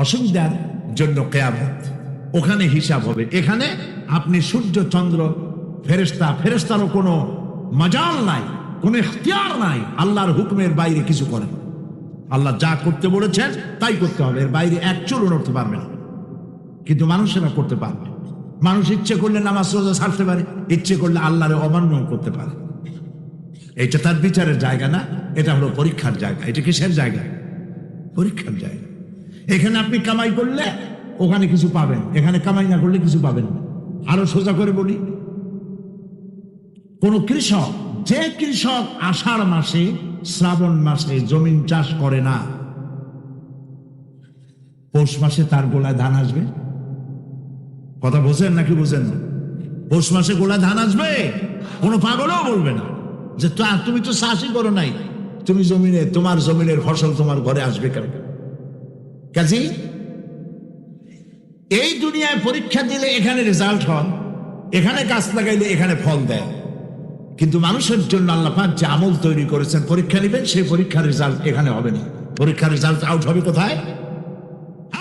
অসুবিধার জন্য কিয়ামত, ওখানে হিসাব হবে। এখানে আপনি সূর্য চন্দ্র ফেরেশতারও কোনো মাজাল নাই, কোনো ইখতিয়ার নাই আল্লাহর হুকুমের বাইরে কিছু করেন। আল্লাহ যা করতে বলেছেন তাই করতে হবে, এর বাইরে এক চুলও নড়তে পারবে না। কিন্তু মানুষেরা করতে পারবে। মানুষ ইচ্ছে করলে নামাজ রোজা ছাড়তে পারে, ইচ্ছে করলে আল্লাহরে অমান্য করতে পারে। এটা তার বিচারের জায়গা না, এটা হলো পরীক্ষার জায়গা। এটা কিসের জায়গা? পরীক্ষার জায়গা। এখানে আপনি কামাই করলে ওখানে কিছু পাবেন, এখানে কামাই না করলে কিছু পাবেন না। আরো সোজা করে বলি, কোন কৃষক, যে কৃষক আষাঢ় মাসে শ্রাবণ মাসে জমিন চাষ করে না, পৌষ মাসে তার গোলায় ধান আসবে? কথা বোঝেন নাকি বোঝেন না? পৌষ মাসে গোলায় ধান আসবে? কোনো পাগলও বলবে না যে তুমি তো চাষই করো নাই, তুমি জমিনে, তোমার জমিনের ফসল তোমার ঘরে আসবে কেন? কাজেই এই দুনিয়ায় পরীক্ষা দিলে এখানে রেজাল্ট হয়, এখানে গাছ লাগাইলে এখানে ফল দেয়। কিন্তু মানুষের জন্য আল্লাহ পাক যে আমল তৈরি করেছেন, পরীক্ষা নেবেন, সেই পরীক্ষার রেজাল্ট এখানে হবে না। পরীক্ষার রেজাল্ট আউট হবে কোথায়?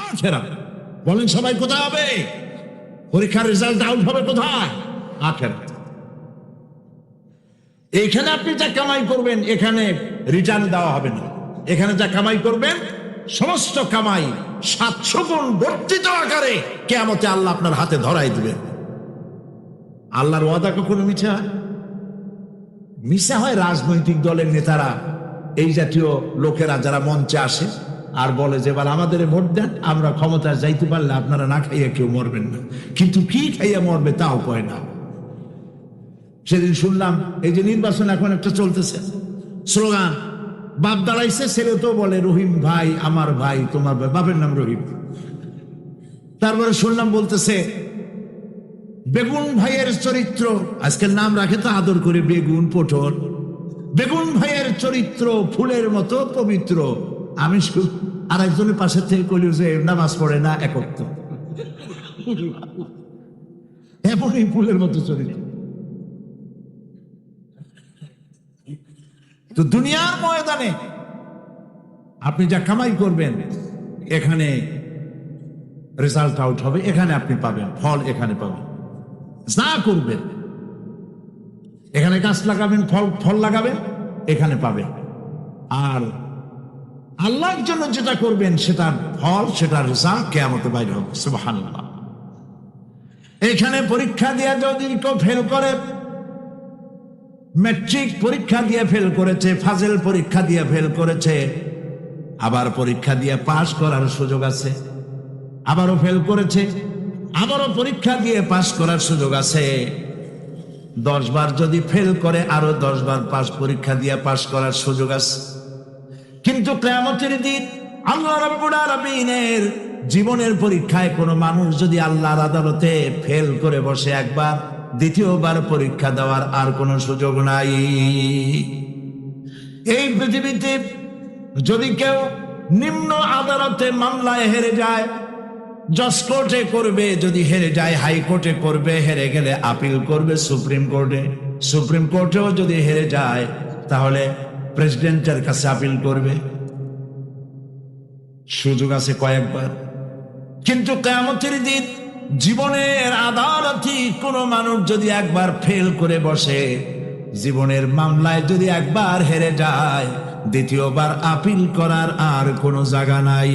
আখিরাত। বলেন সবাই, কোথায় হবে? পরীক্ষার রেজাল্ট আউট হবে কোথায়? আখিরাত। এখানে আপনি যা কামাই করবেন এখানে রিটার্ন দেওয়া হবে না। এখানে যা কামাই করবেন সমস্ত কামাই 700 গুণ বর্ধিত আকারে কিয়ামতে আল্লাহ আপনার হাতে ধরাই দিবেন। আল্লাহর ওয়াদা কখনো মিথ্যা হয়? মিথ্যা হয় রাজনৈতিক দলের নেতারা, এই জাতীয় লোকেরা যারা মঞ্চে আসে আর বলে যে এবার আমাদের ভোট দেন, আমরা ক্ষমতায় যাইতে পারলে আপনারা না খাইয়া কেউ মরবেন না। কিন্তু কি খাইয়া মরবে তাও কয় না। সেদিন শুনলাম এই যে নির্বাচন এখন একটা চলতেছে, স্লোগান বাপ দাঁড়াইছে, ছেলে তো বলে রহিম ভাই আমার ভাই, তোমার ভাই, বাপের নাম রহিম। তারপরে শুনলাম বলতেছে বেগুন ভাইয়ের চরিত্র, আজকের নাম রাখে তো আদর করে বেগুন পটল, বেগুন ভাইয়ের চরিত্র ফুলের মতো পবিত্র। আমি আর একজনের পাশে থেকে কইল যে নামাজ পড়ে না, একত্র এমনই ফুলের মতো চরিত্র। তো দুনিয়ার ময়দানে আপনি যা কামাই করবেন এখানে রেজাল্ট আউট হবে, এখানে আপনি পাবেন ফল, এখানে পাবেন। যা করবেন এখানে গাছ লাগাবেন, ফল লাগাবেন, এখানে পাবেন। আর আল্লাহর জন্য যেটা করবেন সেটার ফল, সেটার রেজাল্ট কিয়ামতে বাইরে হবে। সুবহানাল্লাহ। এখানে পরীক্ষা দিয়ে যদি কেউ ফেল করে, ম্যাট্রিক পরীক্ষা দিয়ে ফেল করেছে, ফাজেল পরীক্ষা দিয়ে ফেল করেছে, আবার পরীক্ষা দিয়ে পাশ করার সুযোগ আছে, আবারও ফেল করেছে, আবারও পরীক্ষা দিয়ে পাশ করার সুযোগ আছে। 10 বার যদি ফেল করে আরো 10 বার পাশ, পরীক্ষা দিয়ে পাশ করার সুযোগ আছে। কিন্তু কিয়ামতের দিন আল্লাহ রাব্বুল আলামিনের জীবনের পরীক্ষায় কোনো মানুষ যদি আল্লাহর আদালতে ফেল করে বসে একবার, দ্বিতীয়বার পরীক্ষা দেওয়ার আর কোনো সুযোগ নাই। এই পৃথিবীতে যদি কেউ নিম্ন আদালতে মামলায় হেরে যায়, জজ কোর্টে করবে, যদি হেরে যায় হাইকোর্টে করবে, হেরে গেলে আপিল করবে সুপ্রিম কোর্টে, সুপ্রিম কোর্টেও যদি হেরে যায় তাহলে প্রেসিডেন্টের কাছে আপিল করবে। সুযোগ আছে কয়েকবার। কিন্তু কিয়ামতের দিন জীবনের আদালতে কোন মানুষ যদি একবার ফেল করে বসে, জীবনের মামলায় যদি একবার হেরে যায়, দ্বিতীয়বার আপিল করার আর কোনো জায়গা নাই।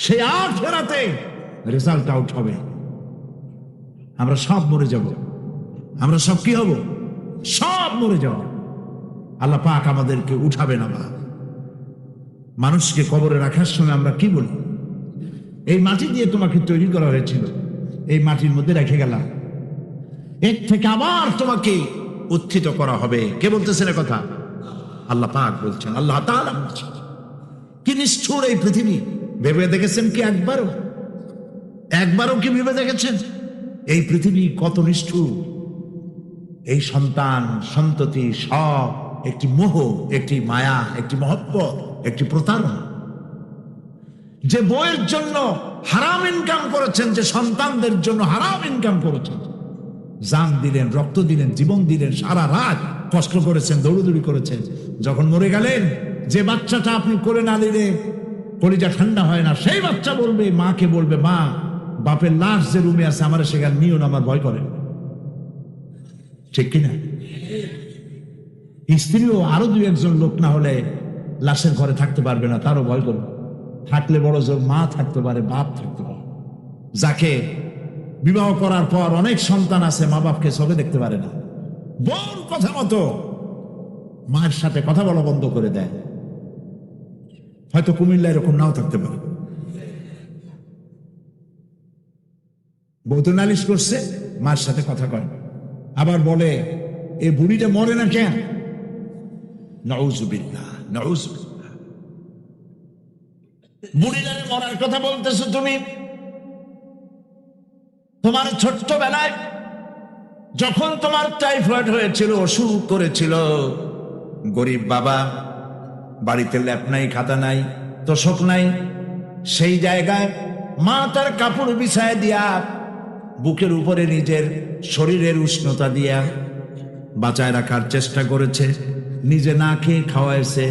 সে আখিরাতে রেজাল্ট আউট হবে। আমরা সব মরে যাব, আমরা সব কি হব? সব মরে যাব। আল্লাহ পাক আমাদেরকে উঠাবে না। মানুষকে কবরে রাখার সময় আমরা কি বলি? এই মাটি দিয়ে তোমাকে তৈরি করা হয়েছিল, এই মাটির মধ্যে রেখে গেলাম, এর থেকে আবার তোমাকে উত্থিত করা হবে। কে বলতেছেন এ কথা? আল্লাহ পাক বলছেন, আল্লাহ তাআলা বলছেন। কি নিষ্ঠুর এই পৃথিবী! ভেবে দেখেছেন কি একবারও? একবারও কি ভেবে দেখেছেন এই পৃথিবী কত নিষ্ঠুর? এই সন্তান সন্ততি সব একটি মোহ, একটি মায়া, একটি মহব্বত, একটি প্রতারণা। যে বইয়ের জন্য হারাম ইনকাম করেছেন, যে সন্তানদের জন্য হারাম ইনকাম করেছেন, জান দিলেন, রক্ত দিলেন, জীবন দিলেন, সারা রাত কষ্ট করেছেন, দৌড়দৌড়ি করেছেন, যখন মরে গেলেন যে বাচ্চাটা আপনি করে না দিলে কলিজা ঠান্ডা হয় না, সেই বাচ্চা বলবে, মাকে বলবে, মা বাপের লাশ যে রুমে আছে আমার সেখানে নিও না, আমার ভয় করে। ঠিক কিনা? স্ত্রীও আরো দুই একজন লোক না হলে লাশের ঘরে থাকতে পারবে না, তারও ভয় করবে। থাকলে বড় জোর মা থাকতে পারে, বাপ থাকতে পারে। যাকে বিবাহ করার পর অনেক সন্তান আছে, মা বাপকে চোখে দেখতে পারে না, বউর কথা মতো মায়ের সাথে কথা বলা বন্ধ করে দেয়। হয়তো কুমিল্লা এরকম নাও থাকতে পারে। বউ তো নালিশ করছে, মার সাথে কথা কয়, আবার বলে এই বুড়িটা মরে না কেন? নাউজুবিল্লাহ, নাউজুবিল্লাহ। বুড়িটারে মরার কথা বলতেছো তুমি? তোমার ছোট্টবেলায় যখন তোমার টাইফয়েড হয়েছিল, অসুখ করেছিল, গরিব বাবা, বাড়িতে ল্যাপ নাই, খাতা নাই, তোষক নাই, সেই জায়গায় মা তার কাপড় বিছায় দিয়া বুকের উপরে নিজের শরীরের উষ্ণতা দিয়া বাঁচায় রাখার চেষ্টা করেছে, নিজে না খেয়ে খাওয়াইছে,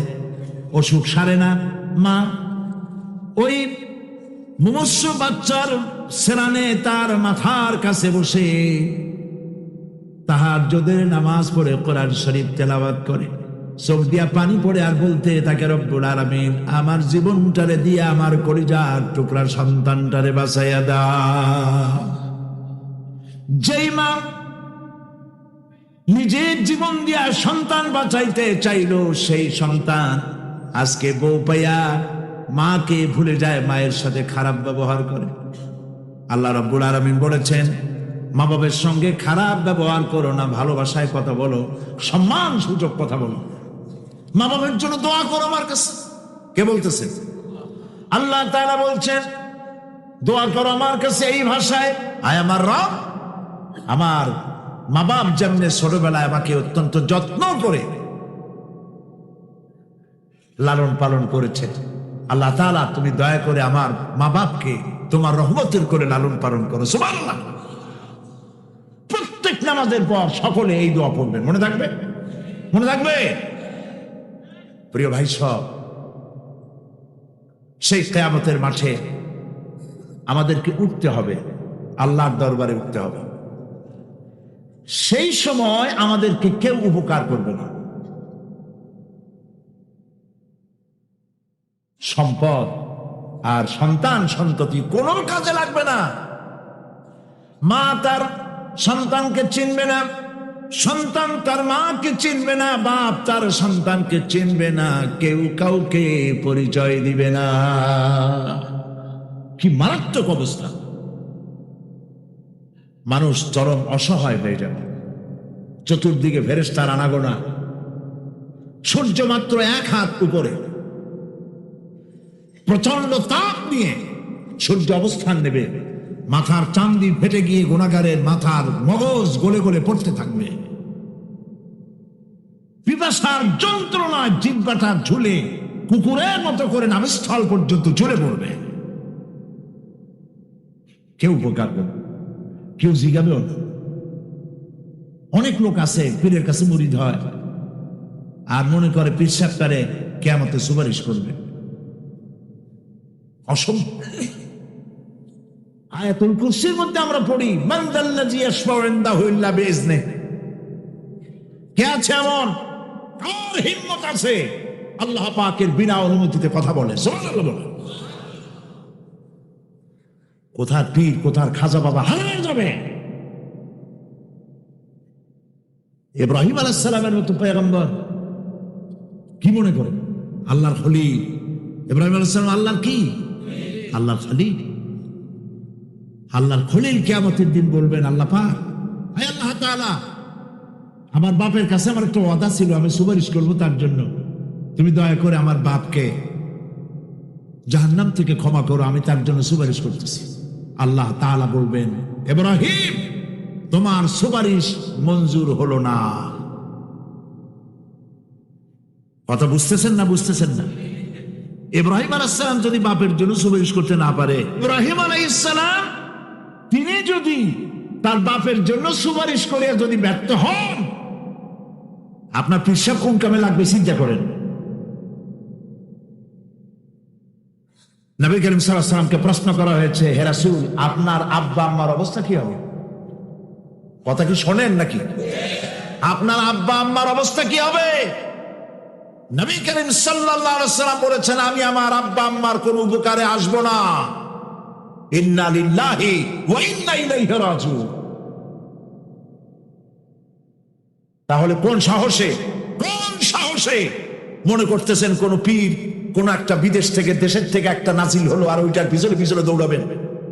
অসুখ সারে না। মা ওই মুমূর্ষু বাচ্চার সেরানে তার মাথার কাছে বসে তাহাজ্জুদের নামাজ পড়ে কোরআন শরীফ তেলাওয়াত করে, চোখ দিয়া পানি পড়ে আর বলতে তাকে, রব্বুল আলামিন আমার জীবনটারে দিয়া আমার কলিজার টুকরা সন্তানটারে বাঁচাইয়া দাও। যেই মা নিজের জীবন দিয়া সন্তান বাঁচাইতে চাইলো, সেই সন্তান আজকে বউ পাইয়া মাকে ভুলে যায়, মায়ের সাথে খারাপ ব্যবহার করে। আল্লাহ রাব্বুল আলামিন বলেছেন, মা বাবার সঙ্গে খারাপ ব্যবহার করো না, ভালোবাসায় কথা বলো, সম্মান সূচক কথা বলো, মা বাবার জন্য দোয়া করো আমার কাছে। কে বলতেছে? আল্লাহ তাআলা বলছেন, দোয়া করো আমার কাছে এই ভাষায়, আয় আমার রব, আমার মা বাপ যেমনে ছোটবেলায় আমাকে অত্যন্ত যত্ন করে লালন পালন করেছে, আল্লাহ তাআলা তুমি দয়া করে আমার মা বাপকে তোমার রহমতের করে লালন পালন করো। সুবহানাল্লাহ। প্রত্যেক নামাজের পর সকলে এই দোয়া পড়বেন, মনে থাকবে? মনে থাকবে? প্রিয় ভাই সব, সেই কিয়ামতের মাঠে আমাদেরকে উঠতে হবে, আল্লাহর দরবারে উঠতে হবে। সেই সময় আমাদেরকে কেউ উপকার করবে না, সম্পদ আর সন্তান সন্ততি কোনো কাজে লাগবে না। মা তার সন্তানকে চিনবে না, সন্তান তার মাকে চিনবে না, বাপ তার সন্তানকে চিনবে না, কেউ কাউকে পরিচয় দিবে না। কি মারাত্মক অবস্থা! মানুষ চরম অসহায় হয়ে যাবে। চতুর্দিকে ফেরেশতার আনাগোনা, সূর্য মাত্র 1 হাত উপরে, প্রচন্ড তাপ নিয়ে সূর্য অবস্থান নেবে, মাথার চান্দি ফেটে গিয়ে গুনাহগারের মাথার মগজ গলে গলে পড়তে থাকবে। পিপাসার যন্ত্রণায় জিহ্বাটা ঝুলে কুকুরের মতো করে নাভিস্থল পর্যন্ত ঝুলে পড়বে। কেউ উপকার করবে, কেউ জিগাবেও না। অনেক লোক আছে পীরের কাছে মুরিদ হয় আর মনে করে পীর সাহেব তারে কিয়ামতে সুপারিশ করবে। অসম্ভব। আয়াতুল কুরসির মধ্যে আমরা পড়ি, মান যাল্লাযী ইয়াশফাউ ইনদাহু ইল্লা বিইজনিহি। কে আছে এমন, কার হিম্মত আছে আল্লাহ পাকের বিনা অনুমতিতে কথা বলে? সুবহানাল্লাহ বলে। কোথার পীর, কোথার খাজা বাবা হারিয়ে যাবে। ইব্রাহিম আলাইহিস সালামের মতো পয়গম্বর কি মনে করেন? আল্লাহর খলিল ইব্রাহিম আলাইহিস সালাম আল্লাহর কি? আল্লাহর খলিল। আল্লাহর খলিল কিয়ামতের দিন বলবেন, আল্লাহ পাক, হে আল্লাহ তাআলা, আমার বাপের কাছে আমার একটা ওয়াদা ছিল, আমি সুপারিশ করবো তার জন্য, তুমি দয়া করে আমার বাপকে জাহান্নাম থেকে ক্ষমা করো, আমি তার জন্য সুপারিশ করতেছি। আল্লাহ তাআলা বলবেন, ইব্রাহিম তোমার সুপারিশ মঞ্জুর হলো না। কথা বুঝতেছেন না? বুঝতেছেন না? ইব্রাহিম আলাইহিস সালাম যদি বাপের জন্য সুপারিশ করতে না পারে, ইব্রাহিম আলাইহিস সালাম তিনি যদি তার বাপের জন্য সুপারিশ করে যদি ব্যর্থ হন, আপনার পিসাব কোন কামে লাগবে চিন্তা করেন। নবী করিম সাল্লাল্লাহু আলাইহি ওয়াসাল্লামকে প্রশ্ন করা হয়েছে, হে রাসূল আপনার আব্বা আম্মার অবস্থা কি হবে? কথা কি শোনেন নাকি? আপনার আব্বা আম্মার অবস্থা কি হবে? নবী করিম সাল্লাল্লাহু আলাইহি ওয়াসাল্লাম বলেছেন, আমি আমার আব্বা আম্মার কোন উপকারে আসব না। ইন্না লিল্লাহি ওয়া ইন্না ইলাইহি রাজিউন। তাহলে কোন সাহসে মনে করতেছেন কোন পীর কোন একটা বিদেশ থেকে দেশের থেকে একটা নাজিল হলো আর ওইটার পিছনে পিছনে দৌড়াবেন,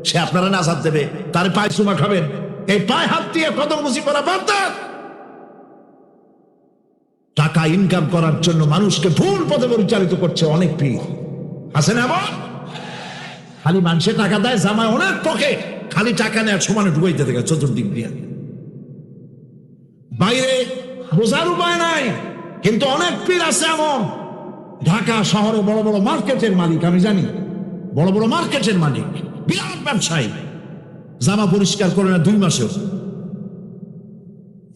সে আপনারা নাজাত দেবে, তার পায়ে চুমা খাবেন? এই পায়ে হাত দিয়ে কদম মুসি করা বাদ দেন। টাকা ইনকাম করার জন্য মানুষকে ভুল পথে পরিচালিত করছে অনেক পীর, আছে না? এমন খালি মানুষে টাকা দেয়, জামায় অনেক পকেট, খালি টাকা নেয় সমানে ঢুকাইতে থাকে চতুর্দিক দিয়ে। বাইরে বোঝার উপায় নাই, কিন্তু অনেক পীর আছে এমন। ঢাকা শহরে বড় বড় মার্কেটের মালিক, আমি জানি বড় বড় মার্কেটের মালিক, বিরাট ব্যবসায়ী, জামা পরিষ্কার করে না 2 মাসেও।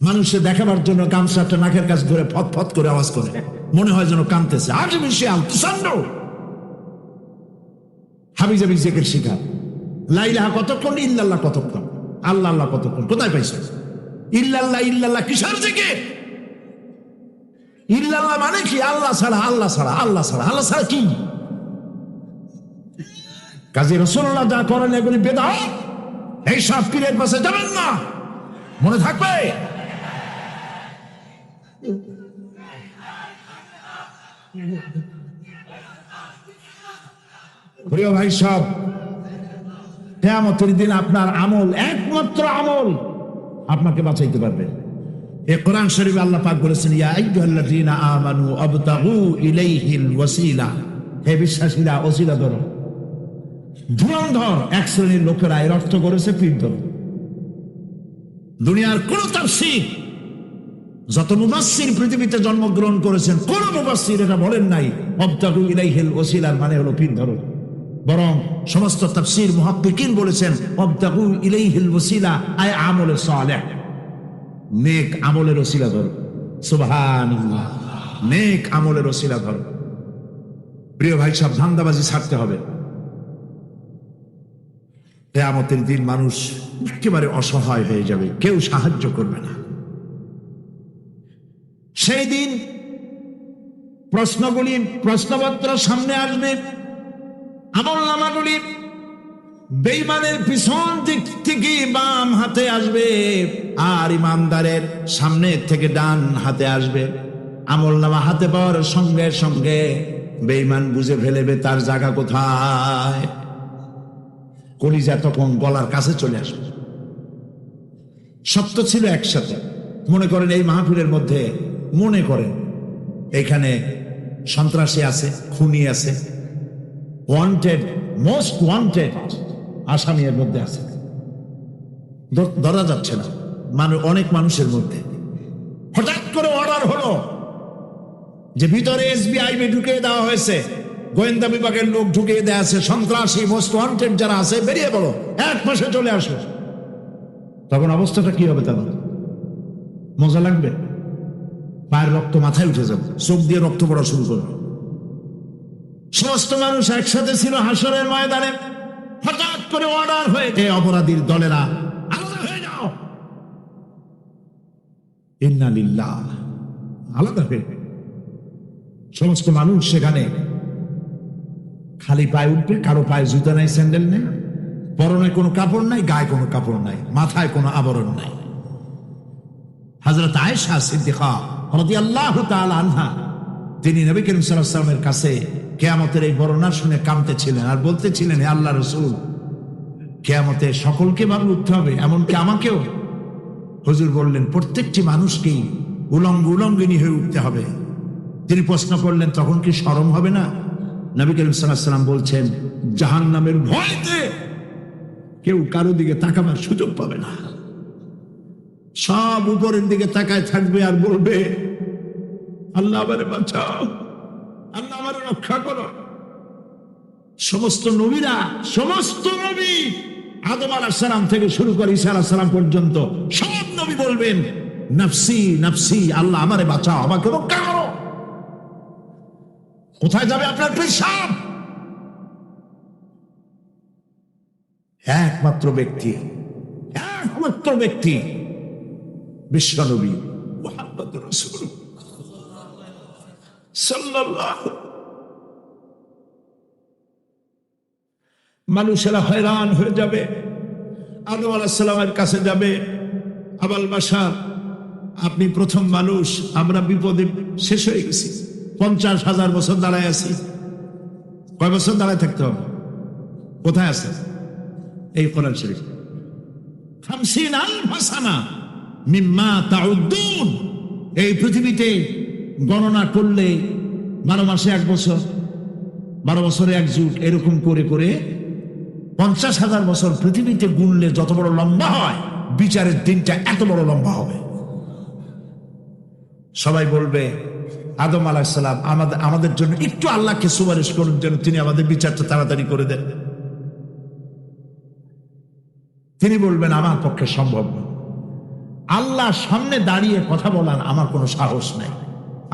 মানুষে দেখাবার জন্য গামছাটা নাকের কাছে ধরে ফত ফত করে আওয়াজ করে, মনে হয় যেন কাঁদতেছে। আর্টিফিশিয়াল তুষান্ড হাবিজাবি জেকের শিকার। লা ইলাহা কতক্ষণ, ইল্লাল্লাহ কতক্ষণ, আল্লাহ আল্লাহ কতক্ষণ, কোথায় পাইছে? ইল্লাল্লাহ ইল্লাল্লাহ কিসের জিকির? ইল্লাল্লাহ মানে কি? আল্লাহ ছাড়া, আল্লাহ ছাড়া, আল্লাহ ছাড়া, আল্লাহ ছাড়া কি? কাজী রাসূলুল্লাহ যা করেন এগুলি বেদাত। এই সব পীরের পাশে যাবেন না, মনে থাকবে। প্রিয় ভাই সব, কিয়ামতের দিন আপনার আমল, একমাত্র আমল আপনাকে বাঁচাইতে পারবে। এই কোরআন শরীফে আল্লাহ পাক বলেছেন, ইয়া আইয়ুহাল্লাযীনা আমানু আবতাগু ইলাইহিল ওয়াসিলা, হে বিশ্বাসীরা ওসিলা ধরো। ধুরন্ধর এক শ্রেণীর লোকেরা এর অর্থ করেছে পীর ধরো। দুনিয়ার কোন তাফসীর, যত মুফাসসির পৃথিবীতে জন্মগ্রহণ করেছেন, কোন মুফাসসির এটা বলেন নাই আবতাগু ইলাইহিল ওয়াসিলার মানে হলো পীর ধরো। বরং সমস্ত তাফসীর মুহাক্কিকিন বলেছেন আবতাগু ইলাইহিল ওয়াসিলা আয় আমলে সালেহ, নেক আমলের ওসিলা ধরো। সুবহানাল্লাহ, নেক আমলের ওসিলা ধরো। প্রিয় ভাই সব, ধান্দাবাজি ছাড়তে হবে। কিয়ামতের দিন মানুষ একেবারে অসহায় হয়ে যাবে, কেউ সাহায্য করবে না। সেই দিন প্রশ্নগুলি, প্রশ্নপত্র সামনে আসবে, আমলনামাগুলি বেঈমানের পিছন দিক থেকে বাম হাতে আসবে, আর ইমানদারের সামনে থেকে ডান হাতে আসবে। আমলনামা হাতে পাওয়ার সঙ্গে সঙ্গে বেঈমান বুঝে ফেলবে তার জায়গা কোথায়। কলিজা তখন গলার কাছে চলে আসবে। সত্য ছিল একসাথে। মনে করেন এই মাহফিলের মধ্যে, মনে করেন এখানে সন্ত্রাসী আছে, খুনি আছে, ওয়ান্টেড, মোস্ট ওয়ান্টেড আসামি এর মধ্যে আছে, ধরা যাচ্ছে না অনেক মানুষের মধ্যে। হঠাৎ করে অর্ডার হলো যে ভিতরে এসবিআই ঢুকিয়ে দেওয়া হয়েছে, গোয়েন্দা বিভাগের লোক ঢুকিয়ে দেওয়া আছে, সন্ত্রাসী মোস্ট ওয়ান্টেড যারা আছে বেরিয়ে বলো, 1 মাসে চলে আসো। তখন অবস্থাটা কি হবে? তাহলে মজা লাগবে? পায়ের রক্ত মাথায় উঠে যাবে, চোখ দিয়ে রক্ত পড়া শুরু করবে। সমস্ত মানুষ একসাথে ছিল হাসরের ময়দানে, হঠাৎ করে অর্ডার হয়ে এই অপরাধীর দলেরা আলাদা হয়ে যাও। ইন্না লিল্লাহ, আলাদা হয়ে সমস্ত মানুষ সেখানে খালি পায়ে উঠবে, কারো পায়ে জুতা নাই, স্যান্ডেল নেই, পরনে কোনো কাপড় নাই, গায়ে কোনো কাপড় নাই, মাথায় কোনো আবরণ নাই। হযরত আয়েশা সিদ্দিকা রাদিয়াল্লাহু তাআলা আনহা, তিনি নবী করিম সাল্লাল্লাহু আলাইহি ওয়াসাল্লামের কাছে কিয়ামতের এই বর্ণনা শুনে কাঁদতেছিলেন আর বলতেছিলেন, হে আল্লাহর রাসূল, কিয়ামতে সকলকে ভাবে উঠতে হবে, এমনকি আমাকেও? হুজুর বললেন, প্রত্যেকটি মানুষকেই উলঙ্গিনী হয়ে উঠতে হবে। তিনি প্রশ্ন করলেন, তখন কি শরম হবে না? নবী করিম সাল্লাল্লাহু আলাইহি ওয়াসাল্লাম বলছেন, জাহান্নামের ভয়তে কেউ কারো দিকে তাকাবার সুযোগ পাবে না। সব উপরের দিকে তাকায় থাকবে আর বলবে, আল্লাহ আমারে বাঁচাও, আল্লাহ আমারে রক্ষা করো। সমস্ত নবীরা, সমস্ত নবী, আদম আলাইহিস সালাম থেকে শুরু করে ঈসা আলাইহিস সালাম পর্যন্ত সব নবী বলবেন, নফসি নফসি, আল্লাহ আমারে বাঁচাও, আমাকে রক্ষা করো। কোথায় যাবে আপনার পেশাব? একমাত্র ব্যক্তি বিশ্বনবী মুহাম্মদুর রাসূলুল্লাহ সাল্লাল্লাহু। মানুষেরা হয়রান হয়ে যাবে, আদম আলাইহিস সালামের কাছে যাবে, আবাল বাশার, আপনি প্রথম মানুষ, আমরা বিপদে শেষ হয়ে গেছি, 50,000 বছর দাঁড়ায় আছি। কয় বছর দাঁড়ায় থাকতে হবে? কোথায় আছে? এই কোরআন শরীফ, 50,000 সানা মিম্মা তাউদ্দুন। এই পৃথিবীতে গণনা করলে 12 মাসে 1 বছর, 12 বছরে 1 যুগ, এরকম করে করে 50,000 বছর পৃথিবীতে গুনলে যত বড় লম্বা হয়, বিচারের দিনটা এত বড় লম্বা হবে। সবাই বলবে, আদম আলাইহিস সালাম আমাদের জন্য একটু আল্লাহকে সুপারিশ করুন যেন তিনি আমাদের বিচারটা তাড়াতাড়ি করে দেন। তিনি বলবেন, আমার পক্ষে সম্ভব না, আল্লাহর সামনে দাঁড়িয়ে কথা বলার আমার কোনো সাহস নেই,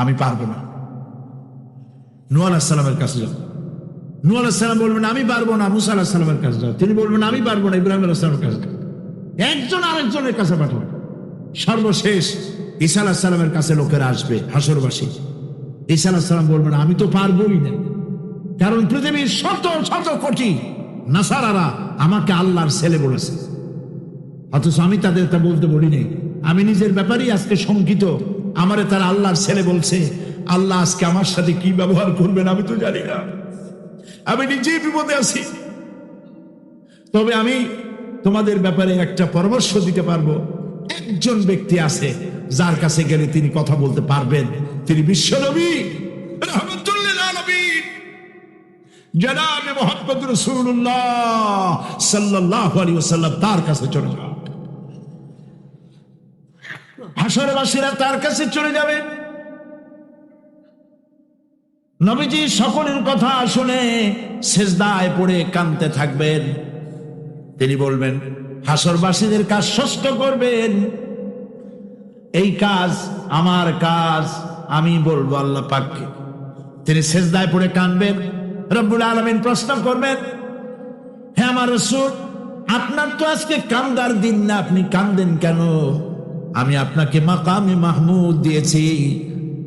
আমি পারবো না। নূহ আলাইহিস সালামের কাছে যাও, নূহ আলাইহিস সালাম বলবেন, আমি পারবো না। মুসা আলাইহিস সালামের কাছে যাও, তিনি বলবেন, আমি পারবো না। ইব্রাহিম আলাইহিস সালামের কাছে যাও, একজন আরেকজনের কাছে পাঠাবো। সর্বশেষ ঈসা আলাইহিস সালামের কাছে লোকেরা আসবে, হাসরবাসী। ঈসা আলাইহিস সালাম বলবেন, আমি তো পারবোই না, কারণ পৃথিবীর শত শত কোটি নাসারারা আমাকে আল্লাহর ছেলে বলেছে, অথচ আমি তাদের তা বলতে বলি নেই। আমি নিজের ব্যাপারেই আজকে শঙ্কিত, আমারে তারা আল্লাহর ছেলে বলছে। আল্লাহ আজকে আমার সাথে কি ব্যবহার করবেন আমি তো জানি না, আমি নিজেই বিপদে আছি। তবে আমি তোমাদের ব্যাপারে একটা পরামর্শ দিতে পারবো, একজন ব্যক্তি আছে যার কাছে গেলে তিনি কথা বলতে পারবেন, তিনি বিশ্বনবী রাহমাতুল লিল আলামিন জনাব মুহাম্মদ রাসূলুল্লাহ সাল্লাল্লাহু আলাইহি ওয়াসাল্লাম। তার কাছে চলে যাও, হাসরবাসীরা তার কাছে চলে যাবে। নবীজি সকলের কথা শুনে সিজদায় পড়ে কাঁদতে থাকবেন। তিনি বলবেন, হাসরবাসীদের কাজ ষষ্ঠ করবেন, এই কাজ আমার কাজ, আমি বলবো আল্লাহ পাককে। তিনি সিজদায় পড়ে কাঁদবেন, রব্বুল আলামিন প্রশ্ন করবেন, হে আমার রাসূল, আপনার তো আজকে কান্দার দিন না, আপনি কাঁদেন কেন? আমি আপনাকে মাকামে মাহমুদ দিয়েছি,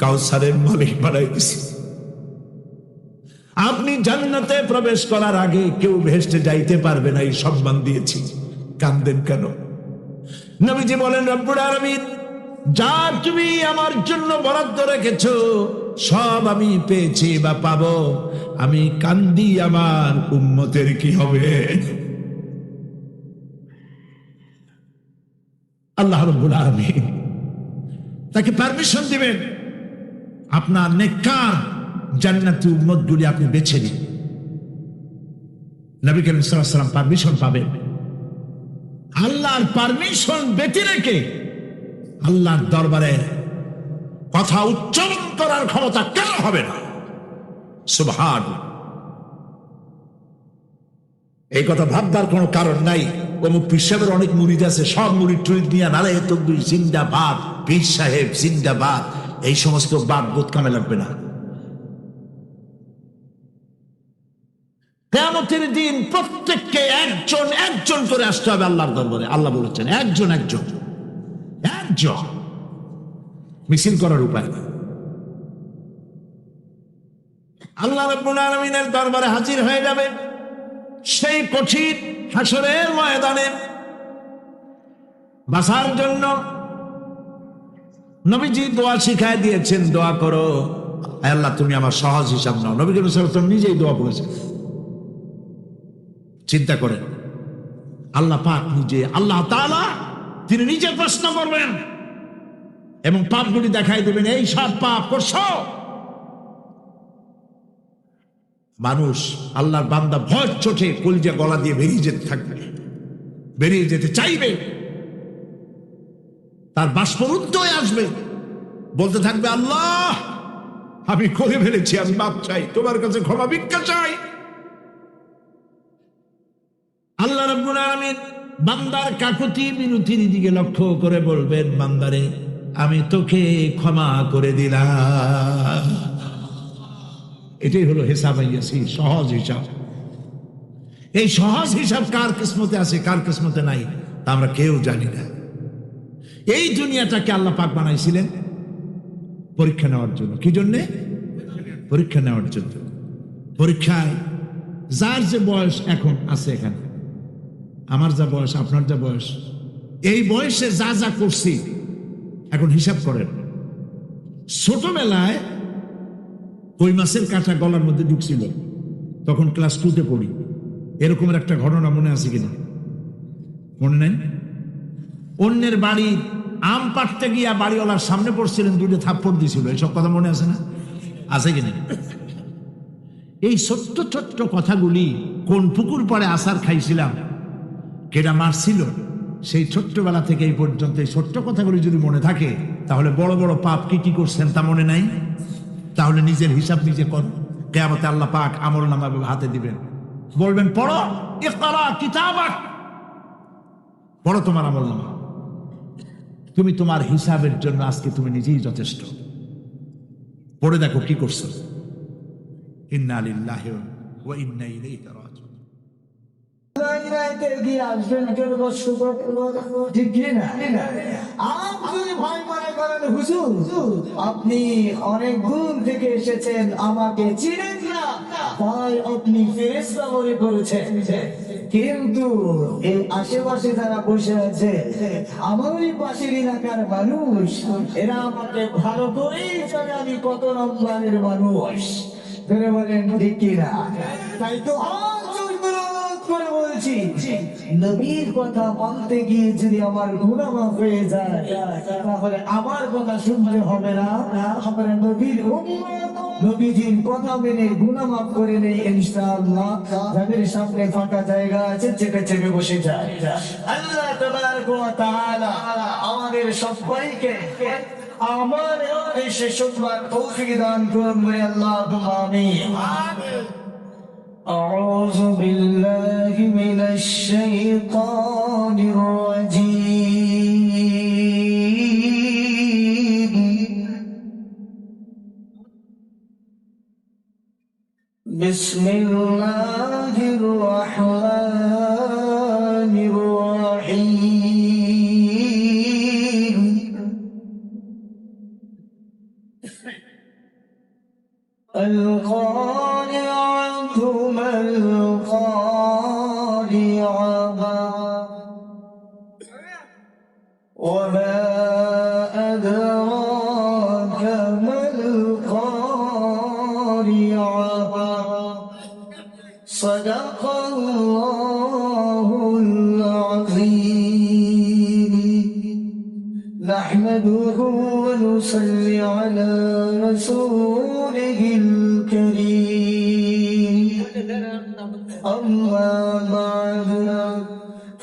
কাউসারের মালিক বানাই দিয়েছি। আপনি জান্নাতে প্রবেশ করার আগে কেউ ভেস্টে যাইতে পারবে না, এই সম্মান দিয়েছি, কাঁদেন কেন? নবীজি বলেন, রব্বুল আলামিন যা তুমি আমার জন্য বরাদ্দ রেখেছো সব আমি পেয়েছি বা পাবো, আমি কান্দি আমার উম্মতের কি হবে? আল্লাহ রাব্বুল আলামিন তাকে পারমিশন দিবেন, আপনার নেককার জান্নাতি উম্মতগুলি আপনি বেছে নিন। নবী করিম সাল্লাল্লাহু আলাইহি ওয়াসাল্লাম পারমিশন পাবেন। আল্লাহর পারমিশন ব্যতি রেখে আল্লাহর দরবারে কথা উচ্চারণ করার ক্ষমতা কেন হবে না? সুবহানাল্লাহ। এই কথা ভাববার কোনো কারণ নাই। অমুক পীর সাহেবের অনেক মুরিদ আছে, সব মুরিদ টুরিদ নিয়ে নারায়ে তাকবীর জিন্দাবাদ, পীর সাহেব জিন্দাবাদ, এই সমস্ত বাদ বোধ কামে লাগবে না। কিয়ামতের দিন প্রত্যেককে একজন একজন করে আসতে হবে আল্লাহর দরবারে। আল্লাহ বলেছেন, একজন একজন একজন, মিছিল করার উপায় না। আল্লাহ রাব্বুল আলামিনের দরবারে হাজির হয়ে যাবে সেই কঠিন হাসরের ময়দানে বাঁচার জন্য। নবীজি দোয়া শিখায় দিয়েছেন, দোয়া করো, আল্লাহ তুমি আমার সহজ হিসাব নাও। নবী করিম সাল্লাল্লাহু আলাইহি ওয়াসাল্লাম নিজেই দোয়া করেছেন। চিন্তা করেন, আল্লাহ পাক নিজে, আল্লাহ তাআলা তিনি নিজে প্রশ্ন করবেন এবং পাপগুলি দেখাই দেবেন, এই সব পাপ করছো। মানুষ আল্লাহর বান্দা ভয় চোটে কলিজা গলা দিয়ে বেরিয়ে যেতে থাকবে, বেরিয়ে যেতে চাইবে, তার বাষ্পরুদ্ধ হয়ে আসবে, বলতে থাকবে আল্লাহ আমি করে ফেলেছি, আমি মাপ চাই, তোমার কাছে ক্ষমা ভিক্ষা চাই। আল্লাহ রাব্বুল আলামিন বান্দার কাকুতি মিনতির দিকে লক্ষ্য করে বলবেন, বান্দারে আমি তোকে ক্ষমা করে দিলাম। এটাই হলো হিসাব আইয়াছি, সহজ হিসাব। এই সহজ হিসাব কার কিসমতে আছে কার কিসমতে নাই তা আমরা কেউ জানি না। এই দুনিয়াটাকে আল্লাহ পাক বানাইছিলেন পরীক্ষা নেওয়ার জন্য। কি জন্যে? পরীক্ষা নেওয়ার জন্য। পরীক্ষায় যার যে বয়স এখন আছে, এখানে আমার যা বয়স, আপনার যা বয়স, এই বয়সে যা যা করছি এখন হিসাব করেন। ছোটবেলায় কই মাছের কাঁটা গলার মধ্যে ঢুকছিল, তখন ক্লাস 2-তে পড়ি। এরকমের একটা ঘটনা মনে আছে কিনা? মনে নেই? অন্যের বাড়ি আম পাড়তে গিয়া বাড়িওয়ালার সামনে পড়ছিলেন, 2টা থাপ্পড় দিছিল, এইসব কথা মনে আছে না? আছে কিনা? এই ছোট্ট ছোট্ট কথাগুলি, কোন পুকুর পাড়ে আসার খাইছিলাম, কেডা মারছিল, সেই ছোট্টবেলা থেকে এই পর্যন্ত এই ছোট্ট কথাগুলি যদি মনে থাকে, তাহলে বড় বড় পাপ কি কি করছেন তা মনে নাই? তাহলে নিজের হিসাব নিজে কর। কিয়ামতে আল্লাহ পাক আমলনামা হাতে দিবেন, বলবেন পড়ো, ইকরা কিতাবাক, পড়ো তোমার আমলনামা। তুমি তোমার হিসাবের জন্য আজকে তুমি নিজেই যথেষ্ট। পড়ে দেখো কি করছো। ইন্না লিল্লাহি ওয়া ইন্না ইলাইহি রাজিউন। আপনি অনেক দূর থেকে এসেছেন, আমাকে চিনেন না, তাই আপনি ফেরেশতা মনে করেছেন। কিন্তু এই আশেপাশে যারা বসে আছে, আমারই পাশের এলাকার মানুষ, এরা আমাকে ভালো করেই জানে আমি কত নম্বরের মানুষ। বলেন ঠিক কিনা? তাই তো করে বলছি, নবীর কথা মানতে গিয়ে যদি আমার গুনাহ মাফ হয়ে যায়, তাহলে আমার কথা শুনতে হবে না, আমরা নবীর উম্মত, নবীজির কথা মেনে গুনাহ মাফ করে নেই ইনশাআল্লাহ। যাদের সামনে ফাঁকা জায়গা আছে, চেপে চেপে বসে যায়। আল্লাহ তাবারক ওয়া তাআলা আমাদের সবাইকে আমার দেশে শুকরার তৌফিক দান করুন, আল্লাহুম্মা আমিন। أعوذ بالله من الشيطان الرجيم. بسم الله الرحمن الرحيم. القارعة ما القارعة وما أدراك ما القارعة. صدق الله العظيم. نحمده ونصلي على رسوله الكريم. أما بعد،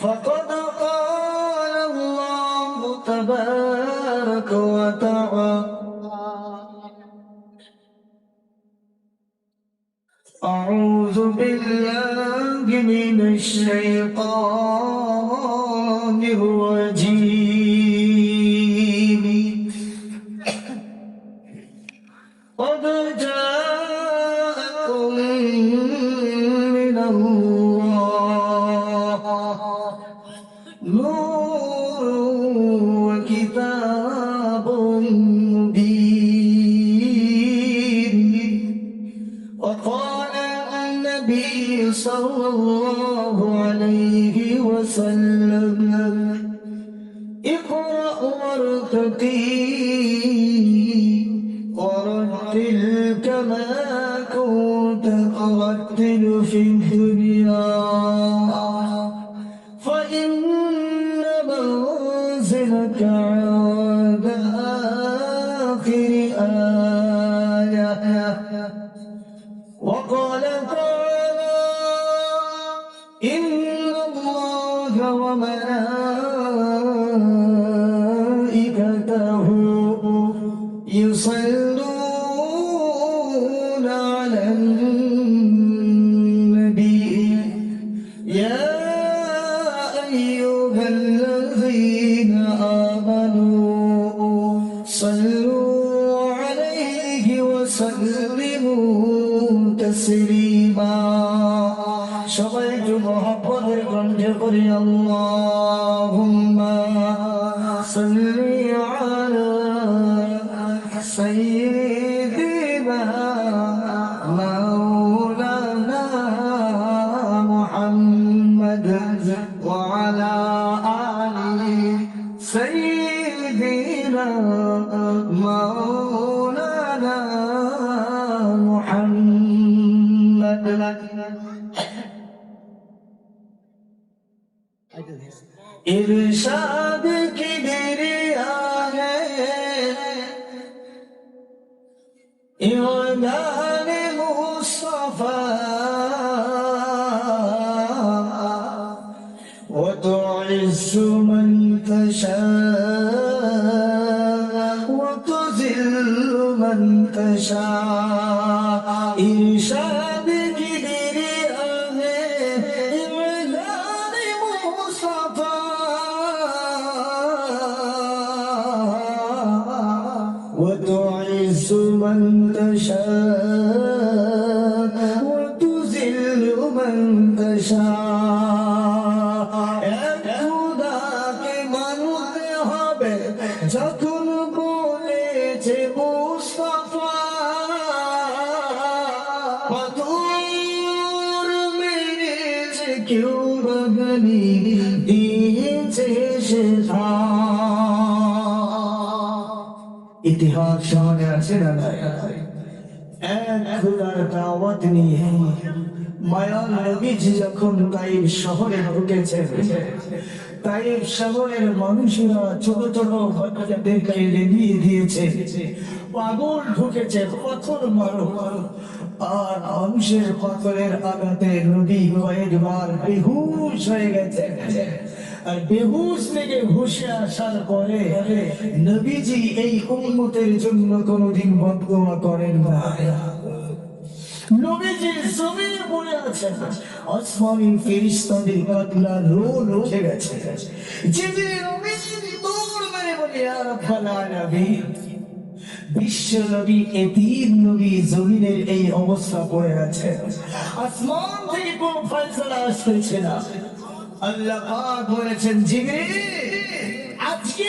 فقد قال الله تبارك وتعالى: أعوذ بالله من الشيطان الرجيم. قد جاءكم من الله نور وكتاب مبين. وقال النبي صلى الله عليه وسلم: اقرأ وارتقي ورتل كما كنت ترتل في الدنيا، فإن منزلك عند آخر آية. وقال تعالى إن الله وملائكته يصلون على النبي يا أيها الذين آمنوا صلوا عليه وسلموا تسليما شبيت محبت كنت اللهم صل على سيدنا مولانا محمد وعلى آل سيدنا مولانا محمد इरशाद की गिरिया है इमादान मुस्तफा وتعز من تشاء وتذل من تشاء إرشاد की गिरिया है इमादान मुस्तफा وتعز من تشاء وتذل من تشاء খুদাকে মানতে হবে যখন বলেছে মুস্তাফা পাথর মেরেছে কেউ বাগানি দিয়েছে সে ইতিহাস সামনে আছে না এক খুদার দাওয়াত নিয়ে মায়ান নবীজি যখন তাইফ শহরে ঢুকেছে তাইফ শহরের মানুষেরা ছোট ছোট বাচ্চাদেরকে রেলিয়ে দিয়েছে পাগল ঢুকেছে পাথর মারো আর মানুষের পাথরের আঘাতে নবী কয়েকবার বেহুশ হয়ে গেছে আর বেহুশ থেকে হুশে আসার পরে নবীজি এই উম্মতের জন্য কোনোদিন বদদোয়া করেন না নবীজি জমিনে পড়ে আছেন আসমানি ফেরেশতাদের কাতলা রোল উঠে গেছে জিবরিল নবীজি দৌড় মেরে বলে ইয়া রাব্বাল আলামিন বিশ্ব নবী এতিম নবী জমিনের এই অবস্থা পড়ে আছে আসমান থেকে কোনো ফয়সালা আসছে না আল্লাহ পাক বলেছেন জিবরিল আজকে